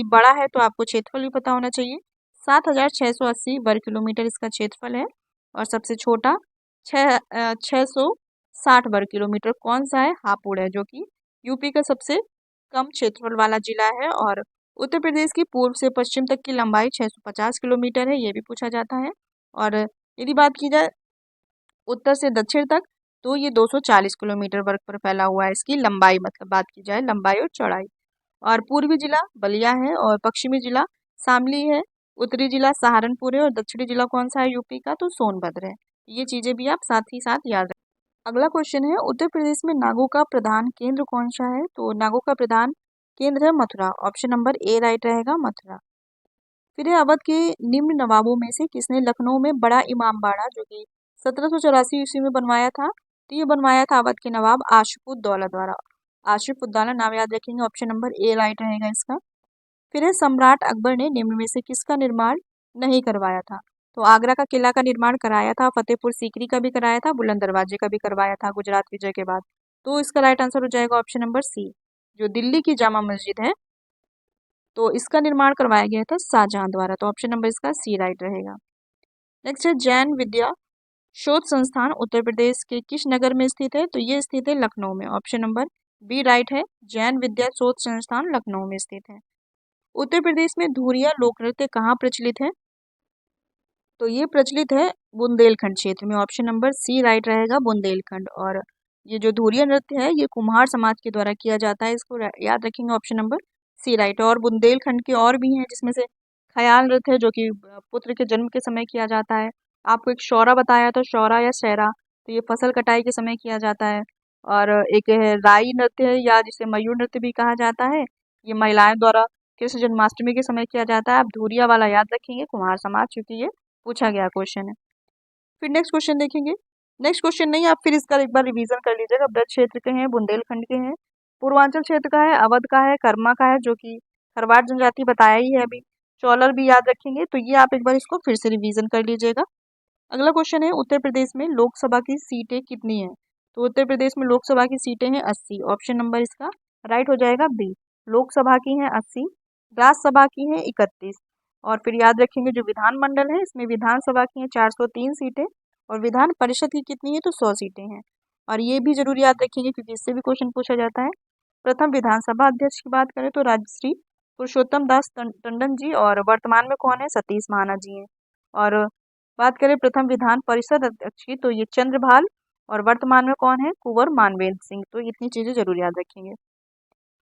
बड़ा है तो आपको क्षेत्रफल भी पता होना चाहिए। 7,680 वर्ग किलोमीटर इसका क्षेत्रफल है। और सबसे छोटा 660 वर्ग किलोमीटर कौन सा है, हापुड़ है, जो कि यूपी का सबसे कम क्षेत्रफल वाला जिला है। और उत्तर प्रदेश की पूर्व से पश्चिम तक की लंबाई 650 किलोमीटर है, ये भी पूछा जाता है। और यदि बात की जाए उत्तर से दक्षिण तक तो ये 240 किलोमीटर वर्ग पर फैला हुआ है, इसकी लंबाई, मतलब बात की जाए लंबाई और चौड़ाई। और पूर्वी जिला बलिया है, और पश्चिमी जिला शामली है, उत्तरी जिला सहारनपुर है, और दक्षिणी जिला कौन सा है यूपी का, तो सोनभद्र है। ये चीजें भी आप साथ ही साथ याद रखें। अगला क्वेश्चन है, उत्तर प्रदेश में नागों का प्रधान केंद्र कौन सा है, तो नागों का प्रधान केंद्र है मथुरा, ऑप्शन नंबर ए राइट रहेगा, मथुरा। फिर है, अवध के निम्न नवाबों में से किसने लखनऊ में बड़ा इमामबाड़ा, जो कि 1784 ईस्वी में बनवाया था, तो ये बनवाया था अवध के नवाब आशिफुद्दौला द्वारा। आशिफुद्दौला नाम याद रखेंगे, ऑप्शन नंबर ए राइट रहेगा इसका। फिर है, सम्राट अकबर ने निम्न में से किसका निर्माण नहीं करवाया था, तो आगरा का किला का निर्माण कराया था, फतेहपुर सीकरी का भी कराया था, बुलंद दरवाजे का भी करवाया था गुजरात विजय के बाद। तो इसका राइट आंसर हो जाएगा ऑप्शन नंबर सी, जो दिल्ली की जामा मस्जिद है, तो इसका निर्माण करवाया गया था शाहजहां द्वारा, तो ऑप्शन नंबर इसका सी राइट रहेगा। नेक्स्ट है, जैन विद्या शोध संस्थान उत्तर प्रदेश के किस नगर में स्थित है, तो ये स्थित है लखनऊ में, ऑप्शन नंबर बी राइट है, जैन विद्या शोध संस्थान लखनऊ में स्थित है। उत्तर प्रदेश में धुरिया लोक नृत्य कहाँ प्रचलित है, तो ये प्रचलित है बुंदेलखंड क्षेत्र में, ऑप्शन नंबर सी राइट रहेगा, बुंदेलखंड। और ये जो धुरिया नृत्य है ये कुम्हार समाज के द्वारा किया जाता है, इसको याद रखेंगे, ऑप्शन नंबर सी राइट। और बुंदेलखंड के और भी हैं, जिसमें से ख्याल नृत्य है जो कि पुत्र के जन्म के समय किया जाता है। आपको एक शौरा बताया था, शौरा या शहरा, तो ये फसल कटाई के समय किया जाता है। और एक है राई नृत्य है, या जिसे मयूर नृत्य भी कहा जाता है, ये महिलाएं द्वारा कृष्ण जन्माष्टमी के समय किया जाता है। आप धुरिया वाला याद रखेंगे, कुम्हार समाज, क्योंकि ये पूछा गया क्वेश्चन है। फिर नेक्स्ट क्वेश्चन देखेंगे, नेक्स्ट क्वेश्चन नहीं, आप फिर इसका एक बार रिवीजन कर लीजिएगा। ब्रज क्षेत्र के हैं, बुंदेलखंड के हैं, पूर्वांचल क्षेत्र का है, अवध का है, कर्मा का है, जो कि खरवाड़ जनजाति बताया ही है अभी, चौलर भी याद रखेंगे। तो ये आप एक बार इसको फिर से रिवीजन कर लीजिएगा। अगला क्वेश्चन है, उत्तर प्रदेश में लोकसभा की सीटें कितनी हैं? तो उत्तर प्रदेश में लोकसभा की सीटें हैं 80। ऑप्शन नंबर इसका राइट हो जाएगा बी। लोकसभा की हैं 80, राज्यसभा की हैं 31। और फिर याद रखेंगे जो विधानमंडल है इसमें विधानसभा की हैं 403 सीटें और विधान परिषद की कितनी है तो 100 सीटें हैं। और ये भी जरूर याद रखेंगे क्योंकि इससे भी क्वेश्चन पूछा जाता है। प्रथम विधानसभा अध्यक्ष की बात करें तो राजश्री पुरुषोत्तम दास टंडन जी और वर्तमान में कौन है सतीश महाना जी हैं। और बात करें प्रथम विधान परिषद अध्यक्ष की तो ये चंद्रभाल और वर्तमान में कौन है कुंवर मानवेंद्र सिंह। तो इतनी चीजें जरूर याद रखेंगे।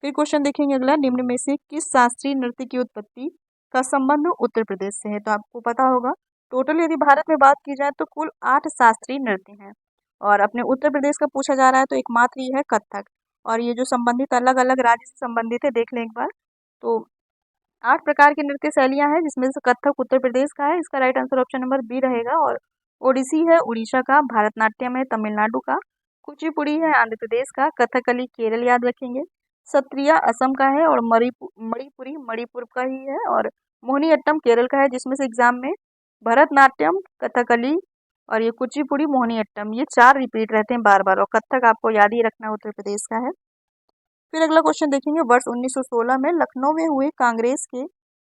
फिर क्वेश्चन देखेंगे अगला, निम्न में से किस शास्त्रीय नृत्य की उत्पत्ति का संबंध उत्तर प्रदेश से है? तो आपको पता होगा टोटल यदि भारत में बात की जाए तो कुल 8 शास्त्रीय नृत्य हैं और अपने उत्तर प्रदेश का पूछा जा रहा है तो एकमात्र ये है कथक। और ये जो संबंधित अलग अलग राज्य से संबंधित है देख लें एक बार। तो 8 प्रकार की नृत्य शैलियां हैं जिसमें से कथक उत्तर प्रदेश का है, इसका right answer option number B रहेगा। और ओडिसी है उड़ीसा का, भारतनाट्यम है तमिलनाडु का, कुचिपुड़ी है आंध्र प्रदेश का, कथकली केरल याद रखेंगे, सत्रिया असम का है और मणिपुरी मणिपुर का ही है और मोहिनीअट्टम केरल का है जिसमें से एग्जाम में भरतनाट्यम कथकली और ये कुचिपुड़ी मोहिनीअट्टम ये 4 रिपीट रहते हैं बार बार और कथक आपको याद ही रखना उत्तर प्रदेश का है। फिर अगला क्वेश्चन देखेंगे, वर्ष 1916 में लखनऊ में हुए कांग्रेस के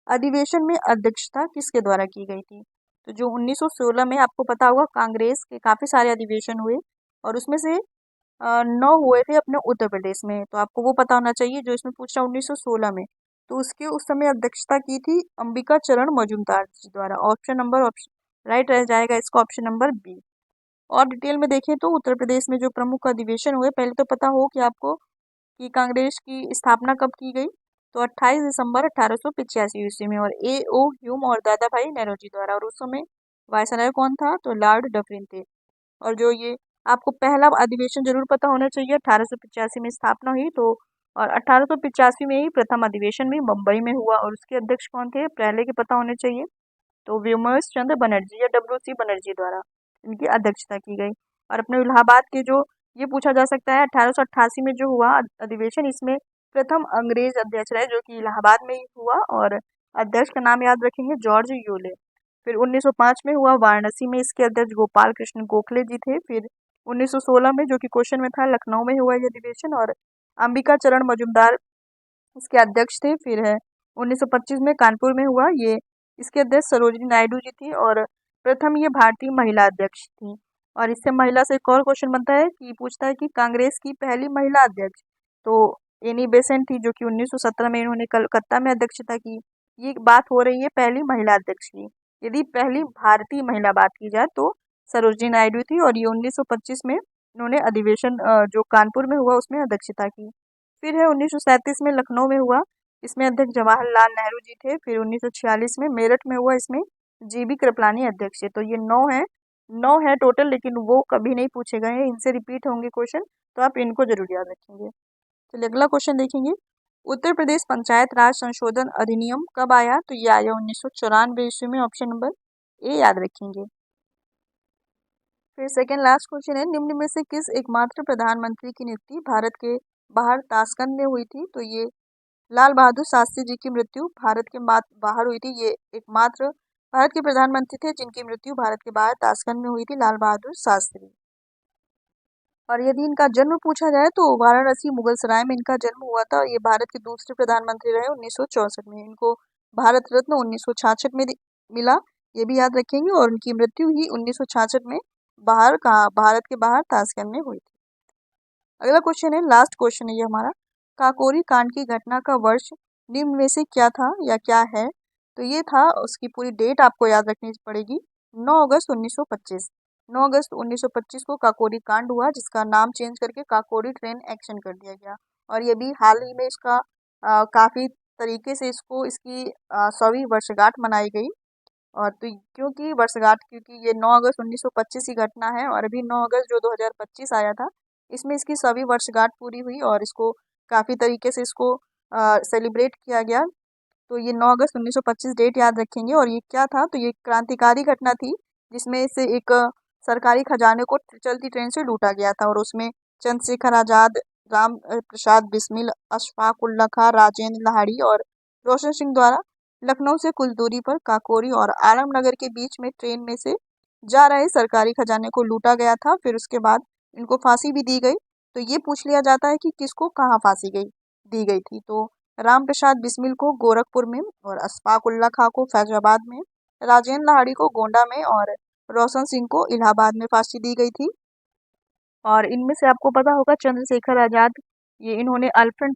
अधिवेशन में अध्यक्षता किसके द्वारा की गई थी? तो जो 1916 में आपको पता होगा कांग्रेस के काफी सारे अधिवेशन हुए और उसमें से 9 हुए थे अपने उत्तर प्रदेश में। तो आपको वो पता होना चाहिए जो इसमें पूछा 1916 में। तो उसके उस समय अध्यक्षता की थी अंबिका चरण मजूमदार जी द्वारा। ऑप्शन राइट रह जाएगा इसका ऑप्शन नंबर बी। और डिटेल में देखें तो उत्तर प्रदेश में जो प्रमुख अधिवेशन हुए पहले तो पता हो कि आपको कि कांग्रेस की स्थापना कब की गई तो 28 दिसंबर 1885 ईस्वी में और ए ओ ह्यूम और दादा भाई नौरोजी द्वारा। और उस समय वायसराय कौन था तो लॉर्ड डफरिन थे। और जो ये आपको पहला अधिवेशन जरूर पता होना चाहिए 1885 में स्थापना हुई तो और 1885 में ही प्रथम अधिवेशन भी मुंबई में हुआ और उसके अध्यक्ष कौन थे पहले के पता होने चाहिए तो व्योमेश चंद्र बनर्जी या डब्ल्यू सी बनर्जी द्वारा इनकी अध्यक्षता की गई। और अपने इलाहाबाद के जो ये पूछा जा सकता है 1888 में जो हुआ अधिवेशन इसमें प्रथम अंग्रेज अध्यक्ष रहे जो कि इलाहाबाद में ही हुआ और अध्यक्ष का नाम याद रखेंगे जॉर्ज यूले। फिर 1905 में हुआ वाराणसी में, इसके अध्यक्ष गोपाल कृष्ण गोखले जी थे। फिर 1916 में जो कि क्वेश्चन में था लखनऊ में हुआ ये अधिवेशन और अंबिका चरण मजूमदार इसके अध्यक्ष थे। फिर है 1925 में कानपुर में हुआ ये, इसके अध्यक्ष सरोजिनी नायडू जी थी और प्रथम ये भारतीय महिला अध्यक्ष थी। और इससे महिला से एक और क्वेश्चन बनता है कि पूछता है कि कांग्रेस की पहली महिला अध्यक्ष तो एनी बेसेंट थी जो कि 1917 में इन्होंने कलकत्ता में अध्यक्षता की। ये बात हो रही है पहली महिला अध्यक्ष की। यदि पहली भारतीय महिला बात की जाए तो सरोजिनी नायडू थी और ये 1925 में इन्होंने अधिवेशन जो कानपुर में हुआ उसमें अध्यक्षता की। फिर है 1937 में लखनऊ में हुआ, इसमें अध्यक्ष जवाहरलाल नेहरू जी थे। फिर 1946 में मेरठ में हुआ, इसमें जीबी कृपलानी अध्यक्ष थे। तो ये 9 है टोटल, लेकिन वो कभी नहीं पूछे गए हैं, इनसे रिपीट होंगे क्वेश्चन तो आप इनको जरूर याद रखेंगे। चलिए अगला क्वेश्चन देखेंगे, उत्तर प्रदेश पंचायत राज संशोधन अधिनियम कब आया? तो ये आया 1994 ईस्वी में। ऑप्शन नंबर ए याद रखेंगे। फिर सेकेंड लास्ट क्वेश्चन है, निम्न में से किस एकमात्र प्रधानमंत्री की नियुक्ति भारत के बाहर ताशकंद में हुई थी? तो ये लाल बहादुर शास्त्री जी की मृत्यु भारत के बाहर हुई थी। ये एकमात्र भारत के प्रधानमंत्री थे जिनकी मृत्यु भारत के बाहर ताशकंद में हुई थी, लाल बहादुर शास्त्री। और यदि इनका जन्म पूछा जाए तो वाराणसी मुगल सराय में इनका जन्म हुआ था। ये भारत के दूसरे प्रधानमंत्री रहे 1964 में। इनको भारत रत्न 1966 में मिला, ये भी याद रखेंगे। और उनकी मृत्यु ही 1966 में भारत के बाहर ताशकंद में हुई थी। अगला क्वेश्चन है, लास्ट क्वेश्चन है ये हमारा, काकोरी कांड की घटना का वर्ष निम्न में से क्या था या क्या है? तो ये था, उसकी पूरी डेट आपको याद रखनी पड़ेगी, 9 अगस्त 1925। 9 अगस्त 1925 को काकोरी कांड हुआ जिसका नाम चेंज करके काकोरी ट्रेन एक्शन कर दिया गया। और ये भी हाल ही में इसका काफ़ी तरीके से इसकी 100वीं वर्षगांठ मनाई गई। और तो क्योंकि ये 9 अगस्त 1925 की घटना है और अभी 9 अगस्त जो 2025 आया था इसमें इसकी 100वीं वर्षगांठ पूरी हुई और इसको काफ़ी तरीके से इसको सेलिब्रेट किया गया। तो ये 9 अगस्त 1925 डेट याद रखेंगे। और ये क्या था, तो ये क्रांतिकारी घटना थी जिसमें से एक सरकारी खजाने को चलती ट्रेन से लूटा गया था और उसमें चंद्रशेखर आज़ाद, राम प्रसाद बिस्मिल, अशफाक उल्ला खां, राजेंद्र लाहिड़ी और रोशन सिंह द्वारा लखनऊ से कुछ दूरी पर काकोरी और आलमनगर के बीच में ट्रेन में से जा रहे सरकारी खजाने को लूटा गया था। फिर उसके बाद इनको फांसी भी दी गई। तो ये पूछ लिया जाता है कि किसको कहाँ फांसी दी गई थी। तो राम प्रसाद बिस्मिल को गोरखपुर में, और अशफाक उल्ला खां को फैजाबाद में, राजेंद्र लाहिड़ी को गोंडा में और रोशन सिंह को इलाहाबाद में फांसी दी गई थी। और इनमें से आपको पता होगा चंद्रशेखर आजाद, ये इन्होंने अल्फ्रेड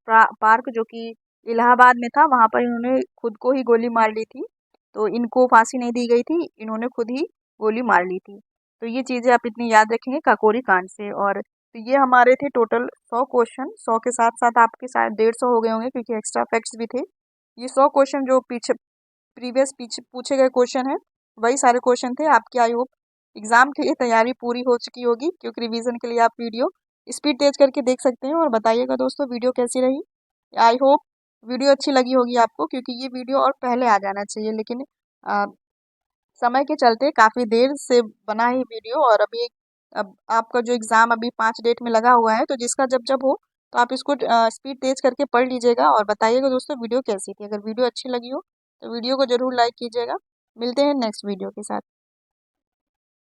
पार्क जो कि इलाहाबाद में था, वहां पर इन्होंने खुद को ही गोली मार ली थी। तो इनको फांसी नहीं दी गई थी, इन्होंने खुद ही गोली मार ली थी। तो ये चीजें आप इतनी याद रखेंगे काकोरी कांड से। और तो ये हमारे थे टोटल 100 क्वेश्चन। 100 के साथ साथ आपके शायद 150 हो गए होंगे क्योंकि एक्स्ट्रा फैक्ट्स भी थे। ये 100 क्वेश्चन जो पीछे पीछे पूछे गए क्वेश्चन है, वही सारे क्वेश्चन थे आपके। आई होप एग्जाम के लिए तैयारी पूरी हो चुकी होगी, क्योंकि रिवीजन के लिए आप वीडियो स्पीड तेज करके देख सकते हैं। और बताइएगा दोस्तों वीडियो कैसी रही। आई होप वीडियो अच्छी लगी होगी आपको, क्योंकि ये वीडियो और पहले आ जाना चाहिए, लेकिन आ, समय के चलते काफ़ी देर से बना है वीडियो। और अभी अब आपका जो एग्ज़ाम अभी 5 डेट में लगा हुआ है, तो जिसका जब जब हो तो आप इसको स्पीड तेज करके पढ़ लीजिएगा। और बताइएगा दोस्तों वीडियो कैसी थी। अगर वीडियो अच्छी लगी हो तो वीडियो को ज़रूर लाइक कीजिएगा। मिलते हैं नेक्स्ट वीडियो के साथ।